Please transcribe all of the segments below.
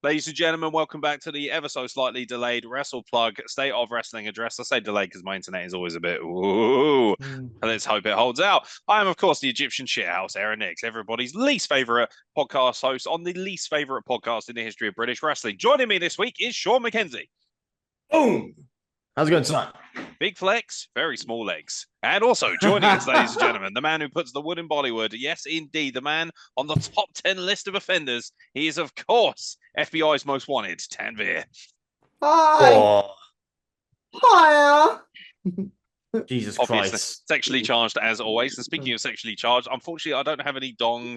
Ladies and gentlemen, welcome back to the ever so slightly delayed Wrestle Plug State of Wrestling address. I say delayed because my internet is always a bit, ooh. Let's hope it holds out. I am, of course, the Egyptian shithouse, Aeron Nix, everybody's least favorite podcast host on the least favorite podcast in the history of British wrestling. Joining me this week is Sean McKenzie. Boom! How's it going tonight? Big flex, very small legs. And also joining us, ladies and gentlemen, the man who puts the wood in Bollywood. Yes, indeed, the man on the top 10 list of offenders. He is, of course, FBI's most wanted, Tanvir. Hi! Oh, Hiya! Jesus Obviously, Christ. sexually charged as always. And speaking of sexually charged, unfortunately, I don't have any dong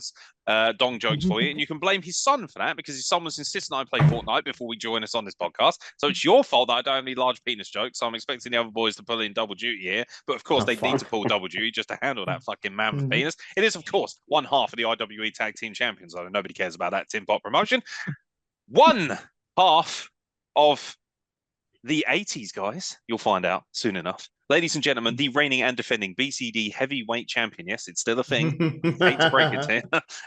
jokes for you. And you can blame his son for that because his son was insisting I play Fortnite before we join us on this podcast. So it's your fault that I don't have any large penis jokes. So I'm expecting the other boys to pull in double duty here. But of course, they need to pull double duty just to handle that fucking mammoth penis. It is, of course, one half of the IWE Tag Team Champions. I know nobody cares about that Tim Pot promotion. One half of the 80s, guys. You'll find out soon enough. Ladies and gentlemen, the reigning and defending BCD heavyweight champion. Yes, it's still a thing. Hate to break it to you.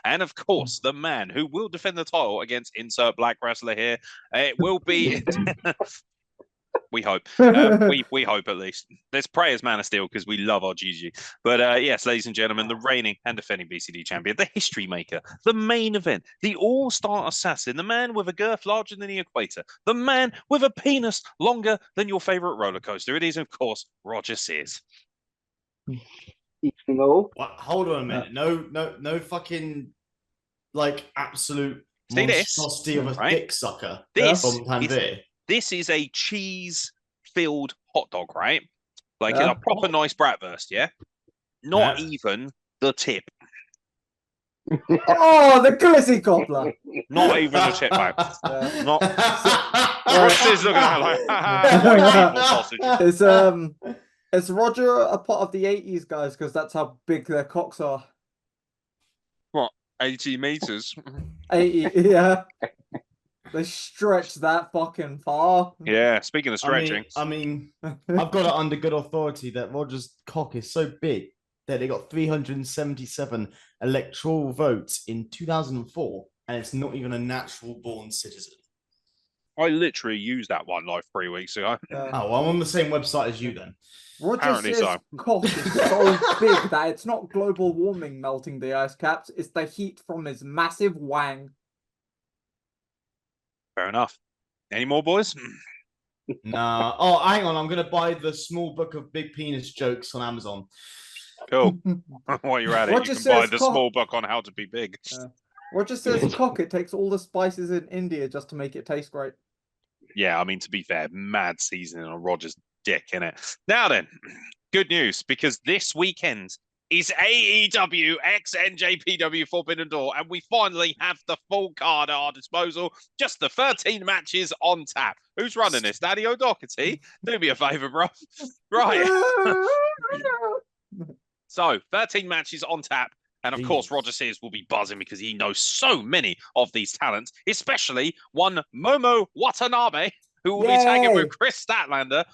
And of course, the man who will defend the title against insert black wrestler here. It will be. We hope. We hope at least. Let's pray as Man of Steel because we love our Gigi. But yes, ladies and gentlemen, the reigning and defending BCD champion, the history maker, the main event, the all-star assassin, the man with a girth larger than the equator, the man with a penis longer than your favorite roller coaster. It is, of course, Roger Sears. No. Well, hold on a minute. No fucking like absolute monstrosity of a dick sucker from Tanvir. This is a cheese-filled hot dog, right? Like a proper nice bratwurst, yeah? Not even the tip. Oh, the glizzy gobbler. Not even the tip, mate. Not. Roger's looking at like, sausage. Is Roger a part of the 80s, guys? Because that's how big their cocks are. What? 80 meters? 80, yeah. They stretch that fucking far. Yeah, speaking of stretching. I mean, I've got it under good authority that Roger's cock is so big that they got 377 electoral votes in 2004, and it's not even a natural born citizen. I literally used that one like 3 weeks ago. Oh, well, I'm on the same website as you then. Roger's cock is so big that it's not global warming melting the ice caps, it's the heat from his massive wang. Fair enough. Any more, boys? Nah. Oh, hang on. I'm going to buy the small book of big penis jokes on Amazon. Cool. While you're at it, you can buy the small book on how to be big. Roger says cock, it takes all the spices in India just to make it taste great. Yeah, I mean, to be fair, mad seasoning on Roger's dick, innit? Now then, good news, because this weekend is AEW x NJPW Forbidden Door, and we finally have the full card at our disposal. Just the 13 matches on tap. Who's running this? Daddy O'Doherty? Do me a favour, bro. Right. So, 13 matches on tap. And of course, Roger Sears will be buzzing because he knows so many of these talents, especially one Momo Watanabe, who will be tagging with Chris Statlander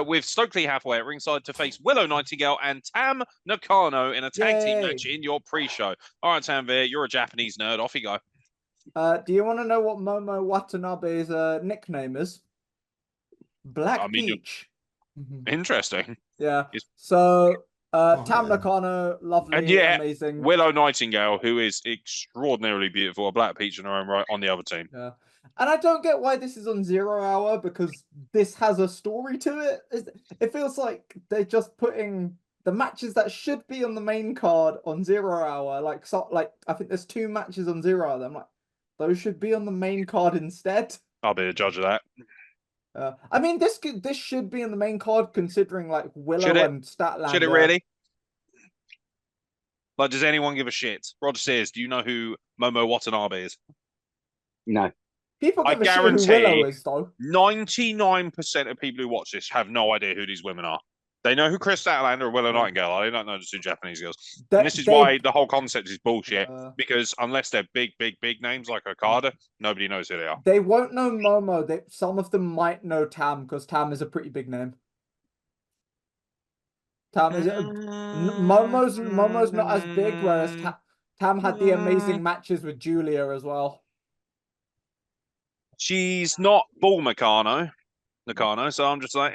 with Stokely halfway at ringside to face Willow Nightingale and Tam Nakano in a tag team match in your pre-show. All right, Tanvir, you're a Japanese nerd. Off you go. Do you want to know what Momo Watanabe's nickname is? Black Peach. Interesting. Yeah. So Tam Nakano, lovely, and amazing. Willow Nightingale, who is extraordinarily beautiful, a Black Peach in her own right on the other team. Yeah. And I don't get why this is on 0 Hour, because this has a story to it. It feels like they're just putting the matches that should be on the main card on 0 Hour. Like I think there's 2 matches on 0 Hour. I'm like, those should be on the main card instead. I'll be the judge of that. I mean, this should be in the main card, considering like Willow and Statlander. Should it really? Like, does anyone give a shit? Roger says, do you know who Momo Watanabe is? No. People give a shit who Willow is, though. 99% of people who watch this have no idea who these women are. They know who Chris Statlander or Willow Nightingale are. They don't know the 2 Japanese girls. And this is why the whole concept is bullshit. Because unless they're big names like Okada, nobody knows who they are. They won't know Momo. Some of them might know Tam, because Tam is a pretty big name. Tam is Momo's not as big, whereas Tam had the amazing matches with Julia as well. She's not Bull Nakano, so I'm just like,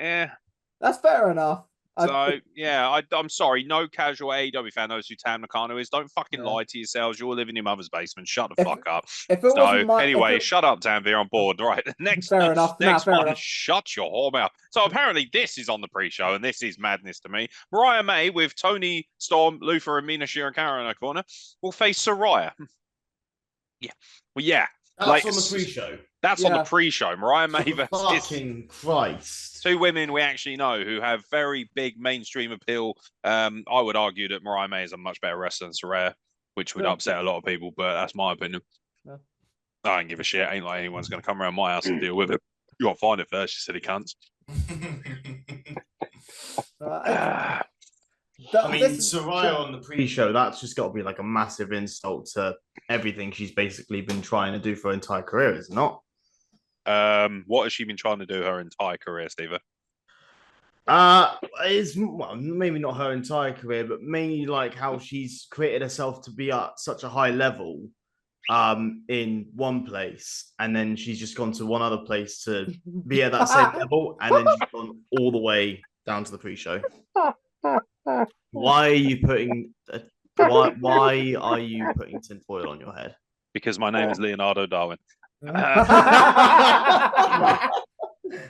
That's fair enough. So yeah, I'm sorry. No casual AEW fan knows who Tam Nakano is. Don't fucking Yeah. lie to yourselves. You're living in your mother's basement. Shut the fuck up. If it wasn't my, Anyway, shut up, Tam. They're on board. Right. Next. Fair enough. Next fair one. enough. Shut your whore mouth. So apparently this is on the pre-show, and this is madness to me. Mariah May with Tony Storm, Luther, and Mina Shirakawa in her corner will face Saraya. Yeah. Well, yeah. That's on the pre-show. That's on the pre-show. Mariah May versus fucking Christ. Two women we actually know who have very big mainstream appeal. I would argue that Mariah May is a much better wrestler than Saraya, which would upset a lot of people, but that's my opinion. Yeah. I don't give a shit. Ain't like anyone's going to come around my house and deal with it. You got to find it first, you silly cunts. I mean, Saraya on the pre-show, that's just got to be like a massive insult to everything she's basically been trying to do for her entire career, is it not? What has she been trying to do her entire career, Steve? It's maybe not her entire career, but mainly like how she's created herself to be at such a high level in one place, and then she's just gone to one other place to be at that same level, and then she's gone all the way down to the pre-show. Why are you putting why are you putting tinfoil on your head? Because my name is Leonardo Darwin.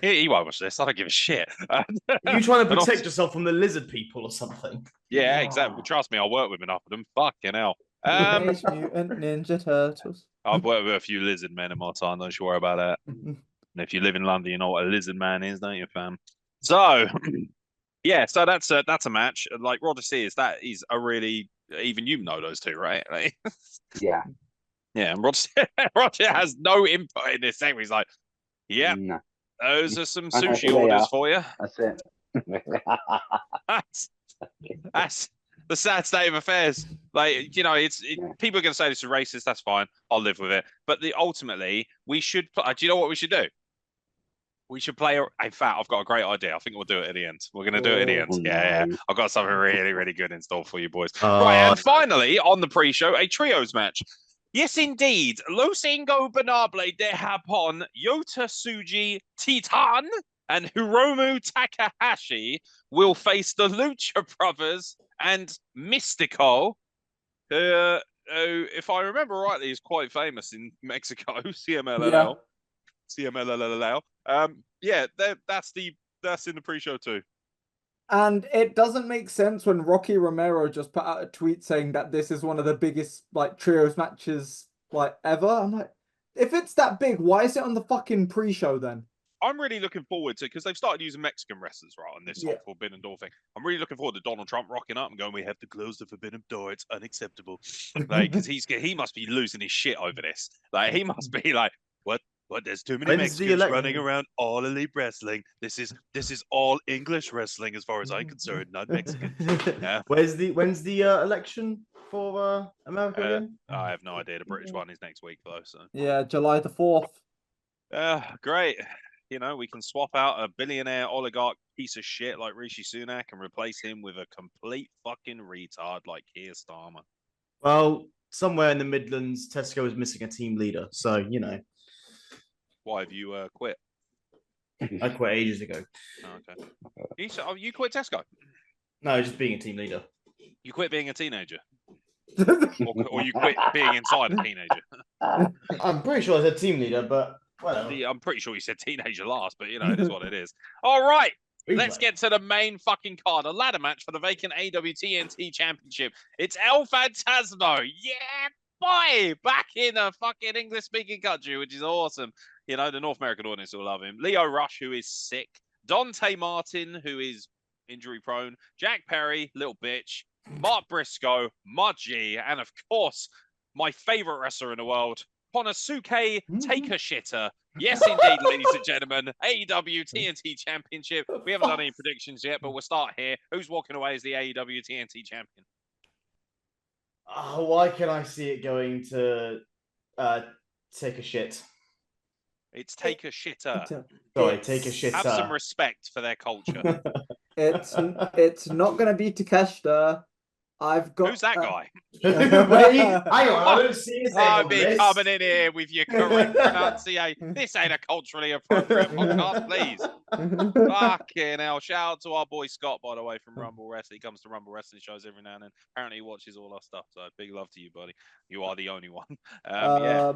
He won't watch this. I don't give a shit. Are you trying to protect yourself from the lizard people or something? Yeah, exactly. Trust me, I work with enough of them. Fucking hell. Mutant Ninja Turtles. I've worked with a few lizard men in my time. Don't you worry about that. And if you live in London, you know what a lizard man is, don't you, fam? So, yeah. So that's a match. Like Roger says, that is a really even you know those two, right? Like, yeah. Yeah, and Roger has no input in this thing. He's like, yeah, no. Those are some sushi orders for you. That's it. that's the sad state of affairs. Like, you know, people are going to say this is racist. That's fine. I'll live with it. But ultimately, we should. Do you know what we should do? We should play. In fact, I've got a great idea. I think we'll do it at the end. We're going to do it at the end. Yeah. I've got something really, really good in store for you boys. Right, and finally, on the pre-show, a trios match. Yes, indeed. Los Ingobernables de Japón, Yota Tsuji Titan, and Hiromu Takahashi will face the Lucha Brothers and Mystico, who, if I remember rightly, is quite famous in Mexico. CMLL. CMLL. Yeah, that's in the pre-show too. And it doesn't make sense when Rocky Romero just put out a tweet saying that this is one of the biggest like trios matches like ever. I'm like, if it's that big, why is it on the fucking pre-show then? I'm really looking forward to, because they've started using Mexican wrestlers right on this whole Forbidden Door thing. I'm really looking forward to Donald Trump rocking up and going, "We have to close the Forbidden Door. It's unacceptable." Like, because he must be losing his shit over this. Like, he must be like, what? There's too many Mexicans running around All Elite Wrestling. This is all English wrestling as far as I'm concerned, not Mexican. Yeah. When's the election for America again? I have no idea. The British one is next week though. So yeah, July the 4th. Great. You know, we can swap out a billionaire oligarch piece of shit like Rishi Sunak and replace him with a complete fucking retard like Keir Starmer. Well, somewhere in the Midlands, Tesco is missing a team leader, so you know. Why have you quit? I quit ages ago. Oh, okay. You quit Tesco? No, just being a team leader. You quit being a teenager? or you quit being inside a teenager? I'm pretty sure I said team leader, but whatever. I'm pretty sure you said teenager last, but you know, it is what it is. All right. Let's get to the main fucking card. A ladder match for the vacant AEW TNT Championship. It's El Phantasmo. Yeah, boy. Back in a fucking English-speaking country, which is awesome. You know, the North American audience will love him. Leo Rush, who is sick. Dante Martin, who is injury-prone. Jack Perry, little bitch. Mark Briscoe, Mudgy. And, of course, my favorite wrestler in the world, Konosuke Take-A-Shitter. Yes, indeed, ladies and gentlemen. AEW TNT Championship. We haven't done any predictions yet, but we'll start here. Who's walking away as the AEW TNT Champion? Why can I see it going to Take a Shit? It's Take-A-Shitter. Sorry, Take-A-Shitter. Have some respect for their culture. It's not going to be Takeshita. I've got Who's that guy? Wait, hang on, I don't see his name I'll on the be list. coming in here with your correct pronunciation. This ain't a culturally appropriate podcast, please. Fucking hell. Shout out to our boy Scott, by the way, from Rumble Wrestling. He comes to Rumble Wrestling shows every now and then. Apparently, he watches all our stuff. So big love to you, buddy. You are the only one. Yeah.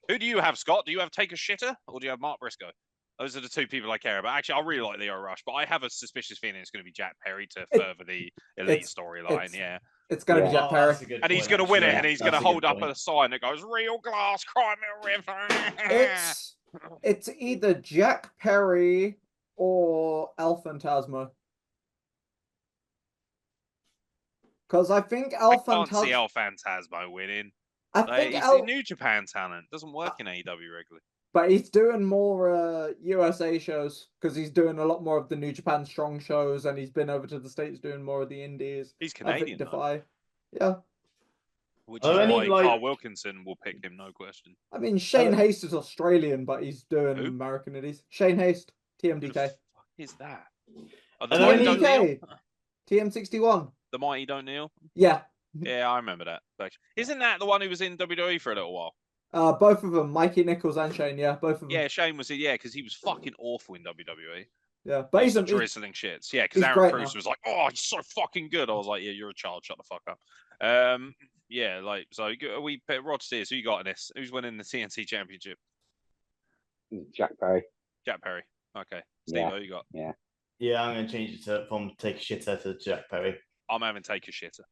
Who do you have, Scott? Do you have Take a Shitter or do you have Mark Briscoe? Those are the two people I care about. Actually, I really like Leo Rush, but I have a suspicious feeling it's going to be Jack Perry to further the Elite storyline. Yeah. It's going to be Jack Perry. And he's going to win it, and he's going to hold up a sign that goes, Real Glass Crime River. It's either Jack Perry or El Phantasmo. Because I think I can't see El Phantasmo winning. He's a New Japan talent. Doesn't work in AEW regularly. But he's doing more USA shows because he's doing a lot more of the New Japan Strong shows, and he's been over to the States doing more of the Indies. He's Canadian, Defy. Yeah. Which is why Carl Wilkinson will pick him, no question. I mean, Shane Haste is Australian, but he's doing American Indies. Shane Haste, TMDK. Who the fuck is that? Oh, the Mighty Don't Kneel? TM61. The Mighty Don't Kneel? Yeah. Yeah, I remember that. Isn't that the one who was in WWE for a little while? Both of them, Mikey Nichols and Shane. Yeah, both of them. Yeah, Shane was because he was fucking awful in WWE. Yeah, but he's drizzling shits. Yeah, because Aaron Cruz was like, "Oh, he's so fucking good." I was like, "Yeah, you're a child. Shut the fuck up." Yeah, we Rod Steers. Who you got in this? Who's winning the TNT Championship? Jack Perry. Jack Perry. Okay, Steve, who you got? Yeah, I'm gonna change it from Take a Shitter to Jack Perry. I'm having Take a Shitter.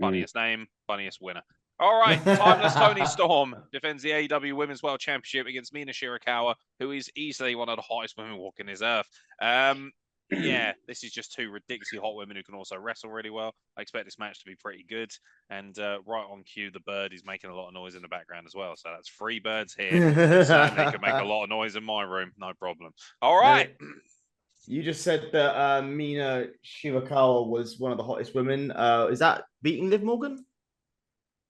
Funniest name, funniest winner. All right, Timeless Tony Storm defends the AEW Women's World Championship against Mina Shirakawa, who is easily one of the hottest women walking this earth. Yeah, this is just two ridiculously hot women who can also wrestle really well. I expect this match to be pretty good. And right on cue, the bird is making a lot of noise in the background as well. So that's 3 birds here. Certainly can make a lot of noise in my room, no problem. All right. You just said that Mina Shirakawa was one of the hottest women. Is that beating Liv Morgan?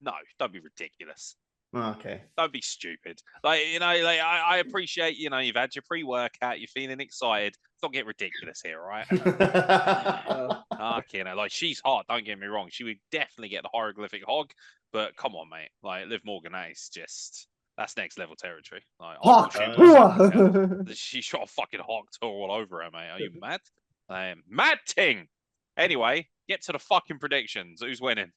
No, don't be ridiculous. Oh, okay. Don't be stupid. I appreciate, you've had your pre-workout, you're feeling excited. Don't get ridiculous here, right? She's hot, don't get me wrong. She would definitely get the hieroglyphic hog, but come on, mate. Liv Morgan, that's next level territory. She shot a fucking hog tour all over her, mate. Are you mad? I am mad ting. Anyway, get to the fucking predictions. Who's winning?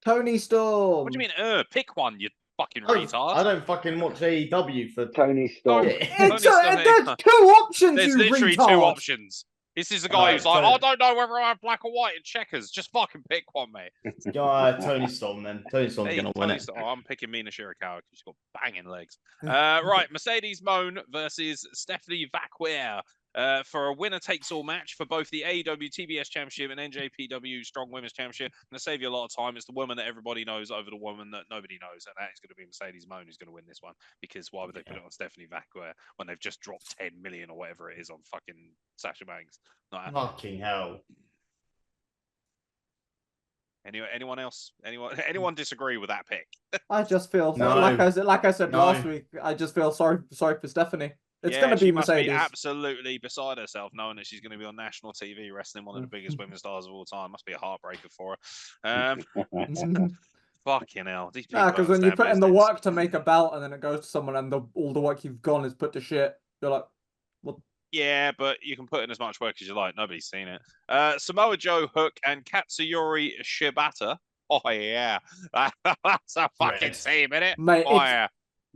Tony Storm. What do you mean? Pick one, you fucking retard. I don't fucking watch AEW for Tony Storm. There's 2 options. There's literally 2 options. This is the guy who's like, I don't know whether I have black or white in checkers. Just fucking pick one, mate. Tony Storm, then. Tony Storm's going to win it. I'm picking Mina Shirakawa because she's got banging legs. Right, Mercedes Moan versus Stephanie Vacquier. For a winner-takes-all match for both the AEW TBS Championship and NJPW Strong Women's Championship. I'm going to save you a lot of time. It's the woman that everybody knows over the woman that nobody knows, and that's going to be Mercedes Moan who's going to win this one. Because why would they put it on Stephanie Vacquier when they've just dropped 10 million or whatever it is on fucking Sasha Banks? Fucking hell. Anyone else? Anyone disagree with that pick? I just feel like I said last week. I just feel sorry for Stephanie. It's going to be Mercedes. Be absolutely beside herself knowing that she's going to be on national TV wrestling one of the biggest women's stars of all time. Must be a heartbreaker for her. Fucking hell. Because when you put in the work to make a belt and then it goes to someone and all the work you've gone is put to shit, you're like, what? Yeah, but you can put in as much work as you like. Nobody's seen it. Samoa Joe, Hook, and Katsuyori Shibata. Oh, yeah. That's a fucking team, innit? Mate, yeah.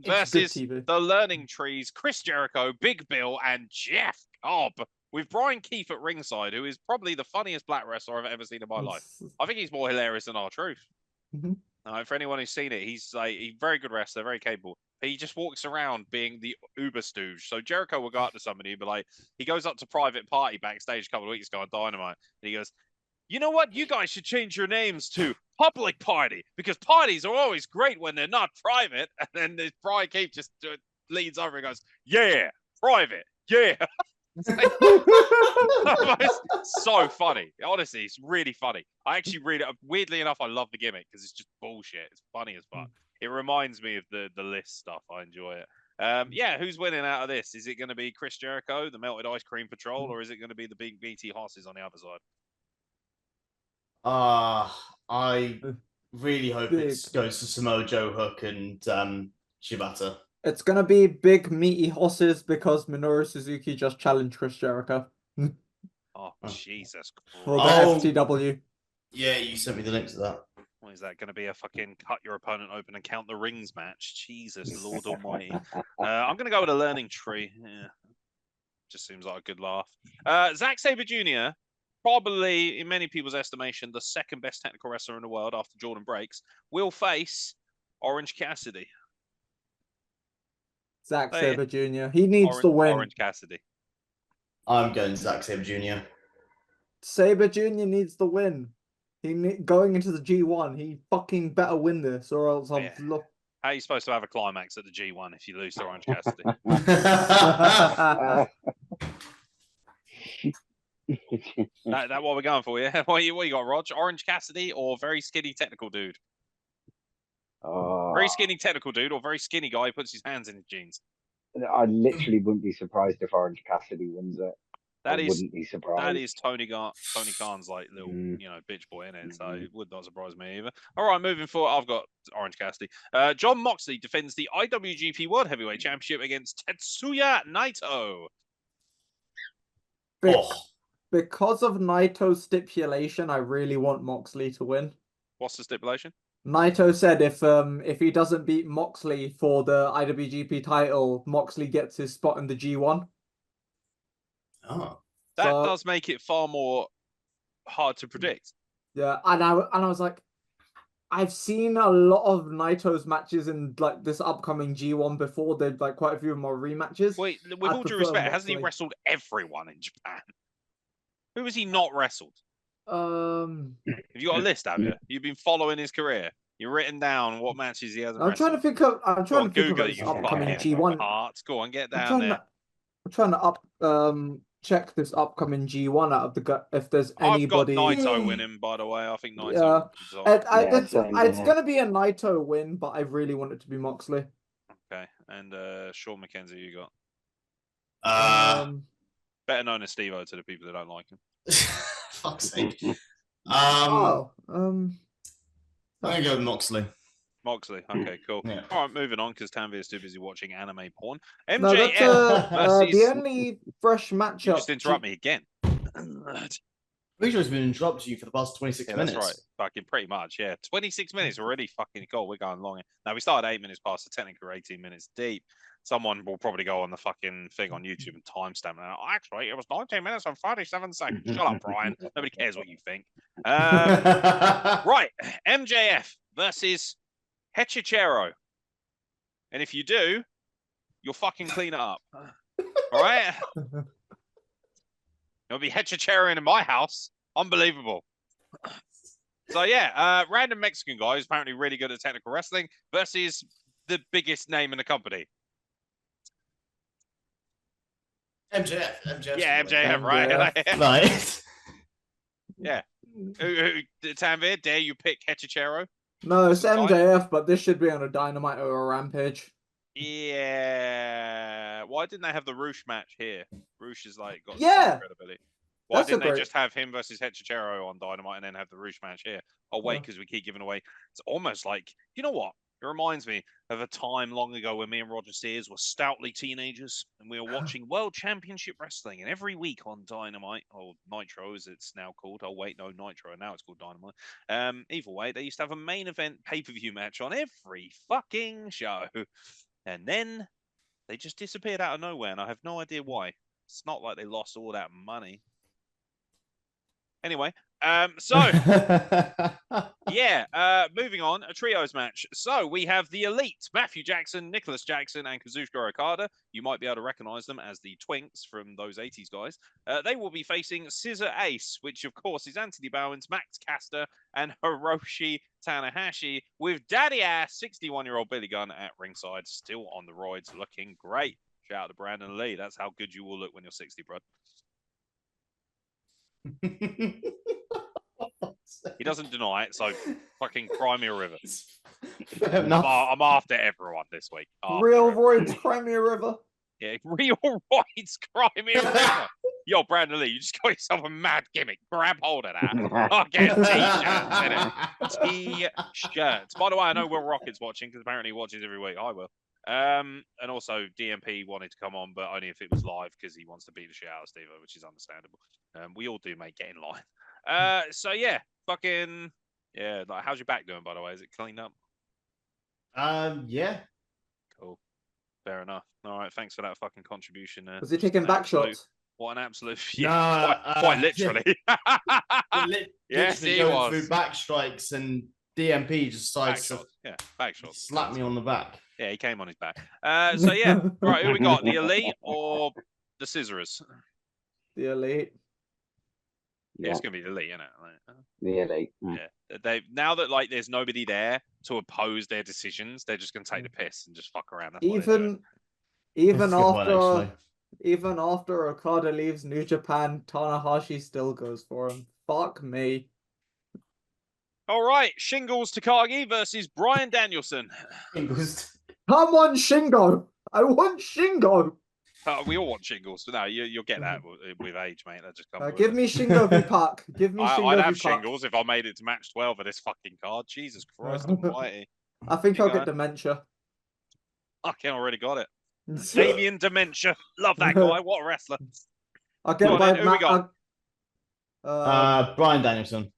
Versus the Learning Trees, Chris Jericho, Big Bill, and Jeff Cobb, with Brian Keefe at ringside, who is probably the funniest black wrestler I've ever seen in my life. I think he's more hilarious than R-Truth. For anyone who's seen it, he's a very good wrestler, very capable. He just walks around being the uber stooge. So Jericho will go up to somebody and be like, he goes up to Private Party backstage a couple of weeks ago on Dynamite, and he goes, you know what? You guys should change your names to Public Party, because parties are always great when they're not private. And then this Brian Keefe just leans over and goes, yeah, private, yeah. It's so funny. Honestly, it's really funny. I actually read it. Weirdly enough, I love the gimmick because it's just bullshit. It's funny as fuck. It reminds me of the list stuff. I enjoy it. Yeah, who's winning out of this? Is it going to be Chris Jericho, the Melted Ice Cream Patrol, or is it going to be the big BT horses on the other side? I really hope Big. it goes to Samoa Joe, Hook, and Shibata. It's gonna be big meaty horses because Minoru Suzuki just challenged Chris Jericho Oh, Jesus for the Christ. FTW. Yeah, you sent me the link to that. What is that going to be? A fucking cut your opponent open and count the rings match? Jesus, Lord Almighty. I'm going to go with a learning tree. Yeah. Just seems like a good laugh. Zack Sabre Jr., probably, in many people's estimation, the second best technical wrestler in the world after Jordan Breaks, will face Orange Cassidy. Zack Sabre Jr. He needs to win. Orange Cassidy. I'm going Zack Sabre Jr. Sabre Jr. needs to win. Going into the G1, he fucking better win this, or else I'll look. How are you supposed to have a climax at the G1 if you lose to Orange Cassidy? that what we're going for, yeah? What you got, Rog? Orange Cassidy or very skinny technical dude? Very skinny technical dude or very skinny guy who puts his hands in his jeans? I literally wouldn't be surprised if Orange Cassidy wins it. Wouldn't be surprised. That is Tony Khan's like little, bitch boy in it. So it would not surprise me either. All right, moving forward, I've got Orange Cassidy. John Moxley defends the IWGP World Heavyweight Championship against Tetsuya Naito. Because of Naito's stipulation, I really want Moxley to win. What's the stipulation? Naito said if he doesn't beat Moxley for the IWGP title, Moxley gets his spot in the G1. Oh. That does make it far more hard to predict. Yeah, and I was like, I've seen a lot of Naito's matches in like this upcoming G1 before. They've like quite a few more rematches. Wait, with all due respect, hasn't he wrestled everyone in Japan? Who has he not wrestled? Have you got a list, have you? You've been following his career. You've written down what matches he hasn't wrestled. I'm trying to think of his upcoming G1. Go on, get down there. I'm trying to check this upcoming G1 out of the gut if there's anybody. I've got Naito winning, by the way. I think Naito. It's going to be a Naito win, but I really want it to be Moxley. Okay, and Sean McKenzie, you got? Better known as Steve-O to the people that don't like him. Fuck's sake. I'm gonna go with Moxley. Moxley. Okay, cool. Yeah. All right, moving on because Tanvi is too busy watching anime porn. MJF versus... the only fresh matchup. You just interrupt me again. Ricio's been interrupting you for the past 26 minutes. That's right. Fucking pretty much, yeah. 26 minutes already. Fucking cool. We're going long. Now, we started 8 minutes past, so technically we're 18 minutes deep. Someone will probably go on the fucking thing on YouTube and timestamp it. Actually, it was 19 minutes and 37 seconds. Shut up, Brian. Nobody cares what you think. Right. MJF versus Hechicero. And if you do, you'll fucking clean it up. All right? There'll be Hechicero in my house. Unbelievable. So, yeah, random Mexican guy who's apparently really good at technical wrestling versus the biggest name in the company. MJF. Yeah, MJF, right? Right. Yeah. Tanvir, dare you pick Hechicero? No, it's MJF, but this should be on a Dynamite or a Rampage. Yeah. Why didn't they have the Roosh match here? Roosh is like got some credibility. Why didn't they just have him versus Hechicero on Dynamite and then have the Roosh match here? Oh, wait, because we keep giving away. It's almost like, you know what? It reminds me of a time long ago when me and Roger Sears were stoutly teenagers and we were watching World Championship Wrestling. And every week on Dynamite, or Nitro as it's now called. Oh, wait, no, Nitro. Now it's called Dynamite. Either way, they used to have a main event pay-per-view match on every fucking show. And then they just disappeared out of nowhere. And I have no idea why. It's not like they lost all that money. Anyway, moving on, a trios match. So we have the Elite, Matthew Jackson, Nicholas Jackson, and Kazuchika Okada. You might be able to recognize them as the Twinks from those 80s guys. They will be facing Scissor Ace, which of course is Anthony Bowens, Max Caster, and Hiroshi Tanahashi, with daddy ass 61-year-old Billy Gunn at ringside, still on the roids, looking great. Shout out to Brandon Lee. That's how good you will look when you're 60, bro. He doesn't deny it, so fucking cry me a river. Fair enough. I'm after everyone this week. Real Royd's Crimea River. Yeah, Real Royd's Crimea River. Yo, Brandon Lee, you just got yourself a mad gimmick. Grab hold of that. I'll get t-shirts, innit? T-shirts. By the way, I know Will Rocket's watching because apparently he watches every week. I will. And also DMP wanted to come on, but only if it was live because he wants to beat the shit out of Steve, which is understandable. We all do, mate. Get in line. So yeah, fucking yeah. Like, how's your back doing, by the way? Is it cleaned up? Yeah. Cool. Fair enough. All right. Thanks for that fucking contribution. Was he taking back shots? What an absolute. No, Yeah, quite literally. Yes, literally he going was. through back strikes, and DMP just Back decides to shots. Yeah, back shots. slap me on the back. Yeah, he came on his back. So yeah, right. Who we got? The Elite or the Scissorers? The Elite. Yeah, it's gonna be the Elite, isn't it? The Elite. Yeah, they now that like there's nobody there to oppose their decisions, they're just gonna take the piss and just fuck around. That's what they're doing. Even That's a good one, after actually. even after Okada leaves New Japan, Tanahashi still goes for him. Fuck me. All right, Shingles Takagi versus Bryan Danielson. Come on, Shingo! I want Shingo! We all want Shingles, but no, you'll get that with age, mate. That just comes. Give me Shingo v Pac. Give me Shingo I'd v have Pac. Shingles if I made it to match 12 of this fucking card. Jesus Christ almighty. I think I'll get dementia. Fucking already got it. Damien Dementia. Love that guy. What a wrestler. I'll get Who we got? Bryan Danielson.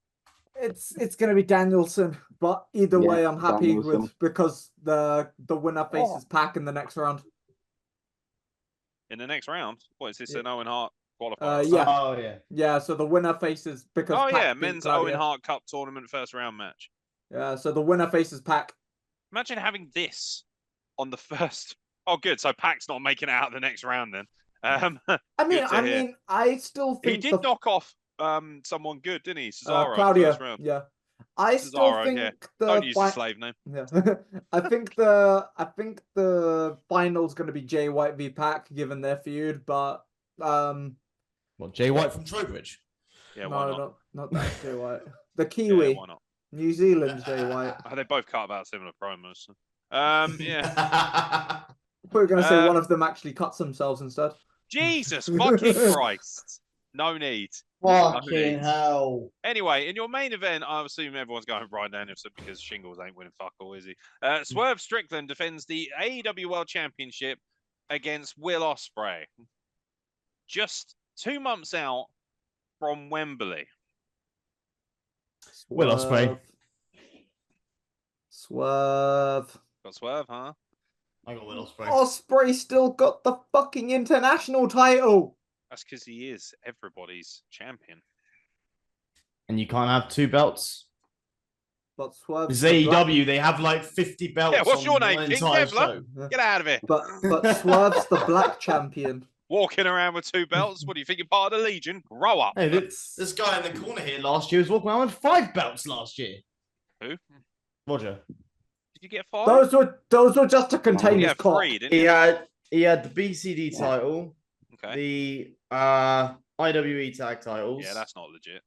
It's gonna be Danielson, but either way, I'm happy Danielson. with because the winner faces Pac in the next round. In the next round? What is this? An Owen Hart qualifier? Yeah. Oh yeah. Yeah, so the winner faces because Oh Pac yeah, beat men's Claudia. Owen Hart Cup tournament first round match. Yeah, so the winner faces Pac. Imagine having this on the first. Oh, good. So Pac's not making it out the next round then. I still think he did knock off someone good, didn't he? Cesaro Claudia. first round. Yeah, I still Cesaro, think yeah. the Don't use the slave name. Yeah, I think the final's going to be Jay White v Pac, given their feud. But What, Jay White from Trowbridge? Yeah, why no, not that Jay White. The Kiwi. Yeah, why not? New Zealand Jay White. They both cut about similar promos. Yeah. We were going to say one of them actually cuts themselves instead. Jesus fucking Christ. No need. Fucking hell. Anyway, in your main event, I assume everyone's going Bryan Danielson because Shingles ain't winning fuck all, is he? Swerve Strickland defends the AEW World Championship against Will Ospreay. Just 2 months out from Wembley. Will Ospreay. Swerve. Got Swerve, huh? I got Will Ospreay. Ospreay still got the fucking international title. That's because he is everybody's champion. And you can't have 2 belts. But Swerve. It's AEW, they have like 50 belts. Yeah, what's on your name, one King entire Kevlar? show. Get out of here. But Swerve's the black champion. Walking around with 2 belts? What do you think? You're part of the Legion? Grow up. Hey, this guy in the corner here last year was walking around with 5 belts last year. Who? Roger. Did you get 5? Those were just to contain his cock. 3, didn't He you? had the BCD title, Okay. the IWE tag titles. Yeah, that's not legit.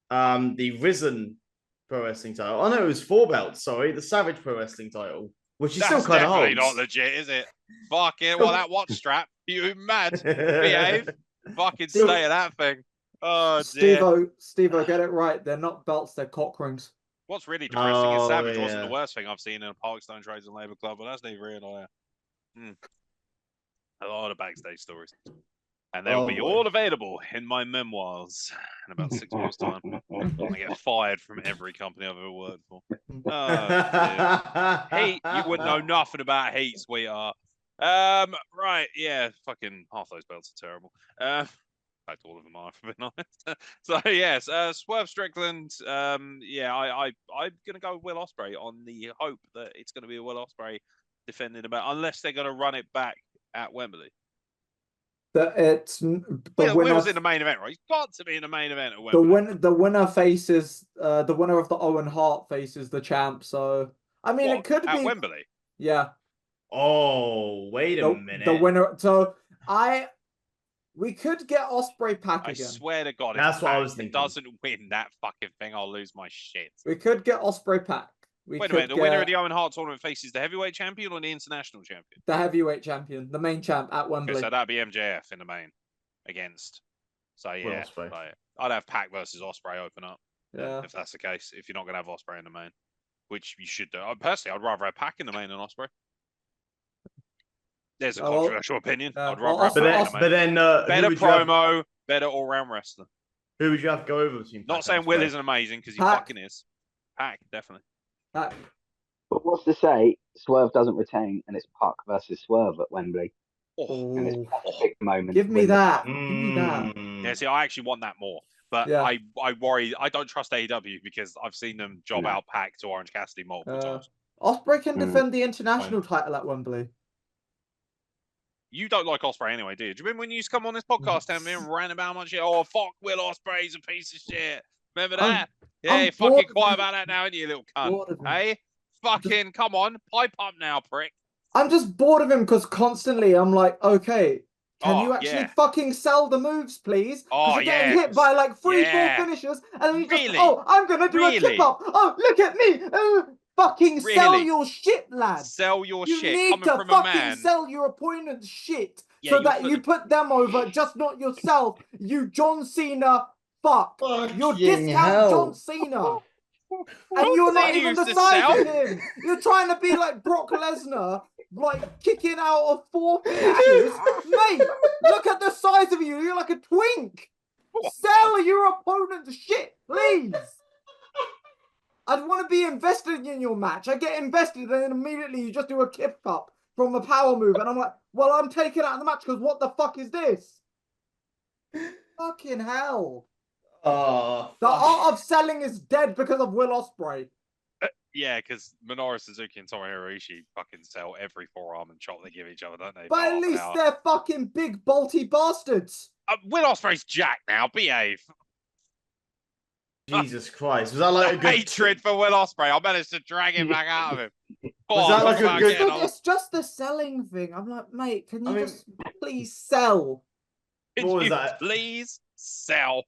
The Risen Pro Wrestling title. Oh no, it was 4 belts. Sorry, the Savage Pro Wrestling title, which he That's still kind of definitely holds. not legit, is it? Fuck it. Well, that watch strap. You mad? Behave. Fucking stay at that thing. Oh, dear. Steve-O, get it right. They're not belts, they're cock rings. What's really depressing is Savage wasn't yeah. the worst thing I've seen in a Parkstone Trades and Labour Club, but that's neither here nor there. A lot of backstage stories. And they'll be all available in my memoirs in about 6 months' time. I get fired from every company I've ever worked for. Oh, Heat, you wouldn't know nothing about Heat, sweetheart. Right, yeah, fucking half those belts are terrible. In fact, all of them are, for being honest. So yes, Swerve Strickland. Yeah, I'm gonna go with Will Ospreay on the hope that it's gonna be a Will Ospreay defending about, unless they're gonna run it back at Wembley. Will's in the main event, right? He's got to be in the main event at Wembley. The winner faces the winner of the Owen Hart faces the champ. So I mean, it could be at Wembley. Yeah. Oh, wait a minute. The winner. So we could get Ospreay Pac again. I swear to God, That's if what I Pac was thinking. doesn't win that fucking thing, I'll lose my shit. We could get Ospreay Pac. Wait a minute, the winner of the Owen Hart tournament faces the heavyweight champion or the international champion? The heavyweight champion, the main champ at Wembley. Okay, so that'd be MJF in the main against. So yeah, I'd have Pac versus Ospreay open up. Yeah, if that's the case. If you're not gonna have Ospreay in the main, which you should do. Personally, I'd rather have Pac in the main than Ospreay. There's a controversial opinion. I'd rather have Pac in the main. Better promo, better all-round wrestler. Who would you have to go over between? Not saying Will isn't amazing because he fucking is. Pac, definitely. But what's to say Swerve doesn't retain and it's Pac versus Swerve at Wembley? And it's a perfect moment. Give me that. Give me that. Yeah, see, I actually want that more. But I worry. I don't trust AEW because I've seen them job out Pac to Orange Cassidy multiple times. Ospreay can defend the international title at Wembley. You don't like Ospreay anyway, do you? Do you remember when you used to come on this podcast and ran about how much shit? Oh, fuck, Will Ospreay's a piece of shit. Remember that? You're fucking quiet about that now, aren't you, little cunt? Hey? Fucking, come on. Pipe up now, prick. I'm just bored of him because constantly I'm like, okay, can you actually fucking sell the moves, please? Because you're getting hit by like 3-4 finishers and then you just, I'm going to do a kip up. Oh, look at me. Fucking sell your shit, lad. Sell your shit. You need to fucking sell your opponent's shit so that you put them over, just not yourself. You John Cena fuck. You're discount John Cena. And you're not even the size of him. You're trying to be like Brock Lesnar, like kicking out of 4 finishes. Mate, look at the size of you. You're like a twink. Sell your opponent's shit, please. I'd want to be invested in your match. I get invested and then immediately you just do a kip up from a power move. And I'm like, well, I'm taking out of the match because what the fuck is this? Fucking hell. The art of selling is dead because of Will Ospreay. Yeah, because Minoru Suzuki and Tomohiro Ishii fucking sell every forearm and chop they give each other, don't they? But at least they're fucking big, bolty bastards. Will Ospreay's jacked now. Behave. Jesus Christ. Was that like a good... hatred for Will Ospreay? I managed to drag him back out of him. Was that like a good... It's just the selling thing. I'm like, mate, can you just please sell? Can you please sell?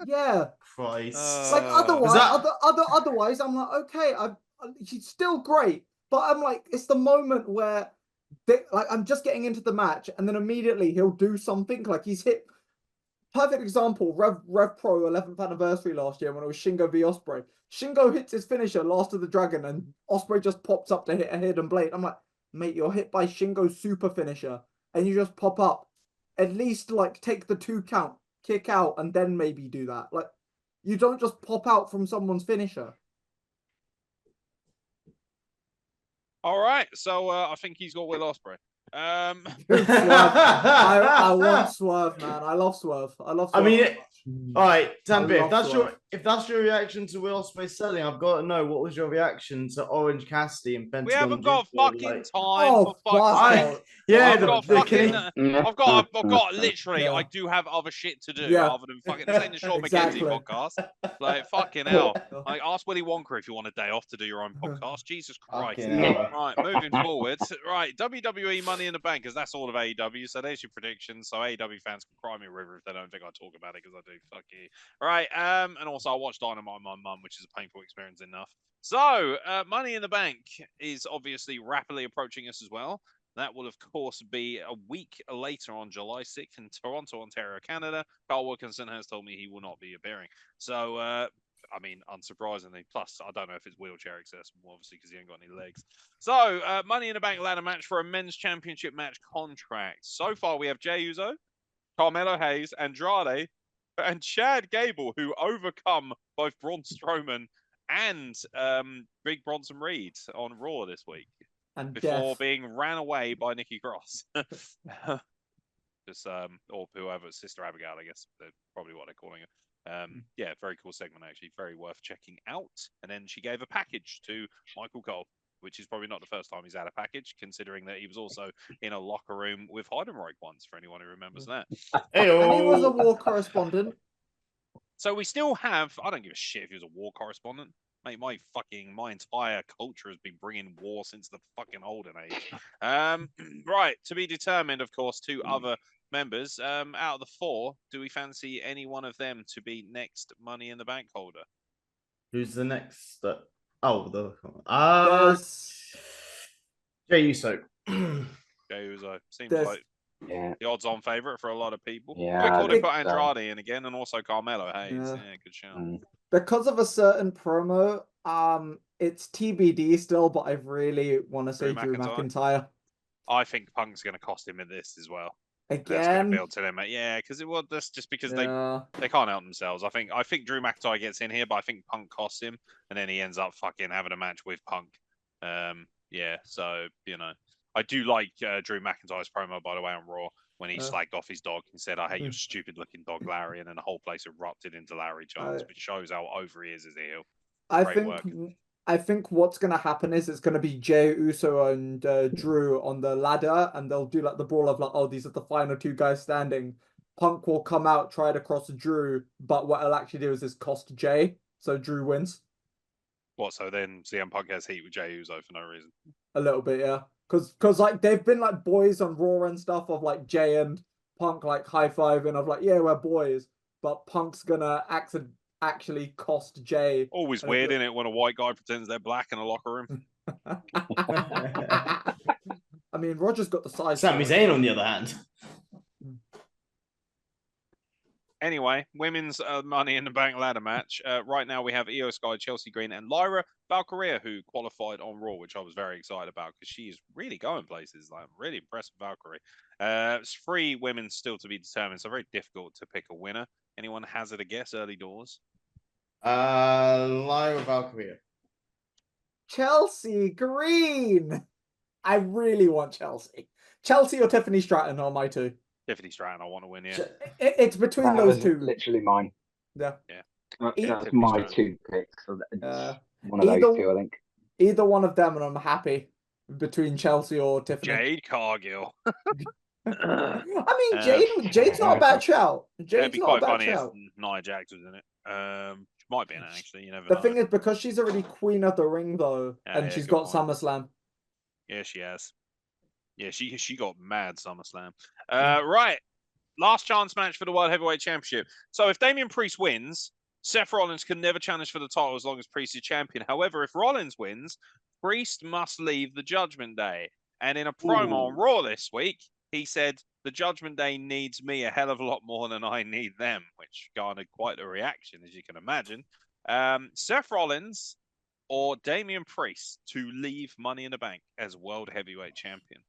Yeah. Christ. Like otherwise, I'm like, okay, he's still great, but I'm like, it's the moment where I'm just getting into the match, and then immediately he'll do something like he's hit. Perfect example, Rev Pro 11th anniversary last year when it was Shingo v Ospreay. Shingo hits his finisher, Last of the Dragon, and Ospreay just pops up to hit a hidden blade. I'm like, mate, you're hit by Shingo's super finisher, and you just pop up. At least like take the 2 count, kick out, and then maybe do that. Like, you don't just pop out from someone's finisher. All right, so I think he's got Will Ospreay. I want Swerve, man. I love Swerve. I mean, all right, Tanvi, if that's your reaction to Will Ospreay selling, I've got to know, what was your reaction to Orange Cassidy and Pentagon? We haven't got fucking time for fucking. I've got literally. I do have other shit to do other than fucking. This ain't the Sean McKenzie podcast. Like fucking hell. Like ask Willy Wonka if you want a day off to do your own podcast. Jesus Christ. Right, moving forward. Right, WWE Money in the Bank, because that's all of AEW. So there's your predictions. So AEW fans can cry me a river if they don't think I talk about it, because I do. Fuck you. Right, and also I watched Dynamite with my mum, which is a painful experience enough. So Money in the Bank is obviously rapidly approaching us as well. That will, of course, be a week later on July 6th in Toronto, Ontario, Canada. Carl Wilkinson has told me he will not be appearing. So, I mean, unsurprisingly. Plus, I don't know if it's wheelchair accessible, obviously, because he ain't got any legs. So, Money in the Bank ladder match for a men's championship match contract. So far, we have Jey Uso, Carmelo Hayes, Andrade, and Chad Gable, who overcome both Braun Strowman and Big Bronson Reed on Raw this week. And before being ran away by Nikki Cross. Just or whoever, Sister Abigail, I guess, probably what they're calling her. Yeah, very cool segment, actually, very worth checking out. And then she gave a package to Michael Cole, which is probably not the first time he's had a package, considering that he was also in a locker room with Heidenreich once, for anyone who remembers that. And he was a war correspondent. So we still have, I don't give a shit if he was a war correspondent. Mate, my entire culture has been bringing war since the fucking olden age. Right, to be determined, of course, 2 other members. Out of the 4, do we fancy any one of them to be next Money in the Bank holder? Who's the next? There's Jey Uso. Jey Uso seems There's- like Yeah. the odds-on favorite for a lot of people. Yeah, Quick I call to think put so. Andrade in again, and also Carmelo Hayes. Yeah. Yeah, good shout. because of a certain promo, it's TBD still, but I really want to say Drew McIntyre. I think Punk's going to cost him in this as well. That's going Again, to build to them. Yeah, because that's just because yeah. they can't help themselves. I think Drew McIntyre gets in here, but I think Punk costs him, and then he ends up fucking having a match with Punk. Yeah, so I do like Drew McIntyre's promo, by the way, on Raw when he slagged off his dog and said, "I hate your stupid-looking dog, Larry," and then the whole place erupted into Larry chants, which shows how over he is as a heel. I think what's gonna happen is it's gonna be Jey Uso and Drew on the ladder, and they'll do like the brawl of like, oh, these are the final two guys standing. Punk will come out, try to cross Drew, but what it'll actually do is cost Jey, so Drew wins. What? So then CM Punk has heat with Jey Uso for no reason. A little bit, yeah. Cause like they've been like boys on Raw and stuff of like Jey and Punk like high-fiving of like, yeah, we're boys, but Punk's gonna actually cost Jey. Always weird, isn't it, when a white guy pretends they're black in a locker room? I mean, Roger's got the size. Sami Zayn, on the other hand. Anyway, women's Money in the Bank ladder match. Right now we have Io Sky, Chelsea Green, and Lyra Valkyria, who qualified on Raw, which I was very excited about because she is really going places. Like, I'm really impressed with Valkyrie. It's 3 women still to be determined, so very difficult to pick a winner. Anyone hazard a guess early doors? Lyra Valkyria. Chelsea Green. I really want Chelsea. Chelsea or Tiffany Stratton are my two. Tiffany Stratton, I want to win, yeah. It's between those two. Literally mine. Yeah. That's my 2 picks. So one of those 2, I think. Either one of them, and I'm happy between Chelsea or Tiffany. Jade Cargill. I mean, Jade's not a bad shout. It'd be quite funny if Nia Jax was in it. She might be in it, actually. You never know. The thing is, because she's already Queen of the Ring, though, and she's got SummerSlam. Yeah, she has. Yeah, she got mad SummerSlam. Right. Last chance match for the World Heavyweight Championship. So if Damian Priest wins, Seth Rollins can never challenge for the title as long as Priest is champion. However, if Rollins wins, Priest must leave the Judgment Day. And in a promo on Raw this week, he said, the Judgment Day needs me a hell of a lot more than I need them, which garnered quite a reaction, as you can imagine. Seth Rollins or Damian Priest to leave Money in the Bank as World Heavyweight Champion?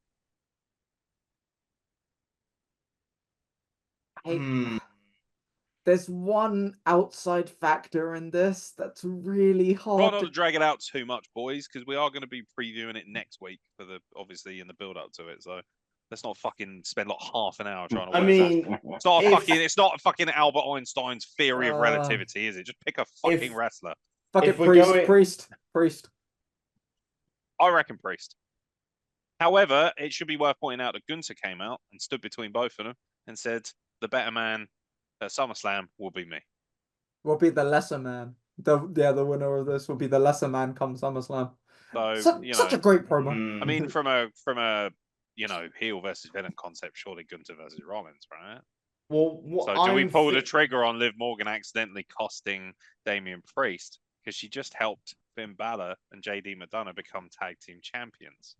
There's one outside factor in this that's really hard. Try not to drag it out too much, boys, because we are going to be previewing it next week for obviously in the build up to it. So let's not fucking spend like half an hour trying to. It's not fucking Albert Einstein's theory of relativity, is it? Just pick a fucking wrestler. Priest. I reckon Priest. However, it should be worth pointing out that Gunther came out and stood between both of them and said, the better man at SummerSlam will be me. Will be the lesser man. The winner of this will be the lesser man come SummerSlam. So, such a great promo. I mean, from a heel versus villain concept, surely Gunther versus Rollins, right? Well, do we pull the trigger on Liv Morgan accidentally costing Damian Priest because she just helped Finn Balor and JD McDonough become tag team champions?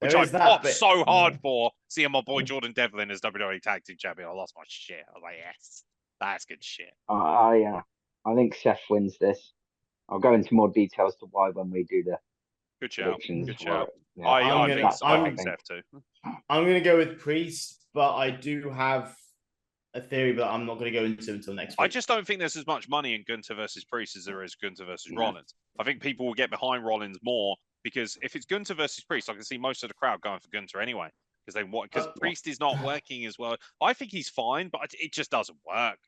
Which I popped so hard for seeing my boy Jordan Devlin as WWE Tag Team Champion. I lost my shit. I was like, yes, that's good shit. I think Seth wins this. I'll go into more details to why when we do the good shout. Good shout. Yeah. I think Seth too. I'm going to go with Priest, but I do have a theory, but I'm not going to go into until next week. I just don't think there's as much money in Gunther versus Priest as there is Gunther versus Rollins. I think people will get behind Rollins more because if it's Gunther versus Priest, I can see most of the crowd going for Gunther anyway because Priest is not working as well. I think he's fine, but it just doesn't work.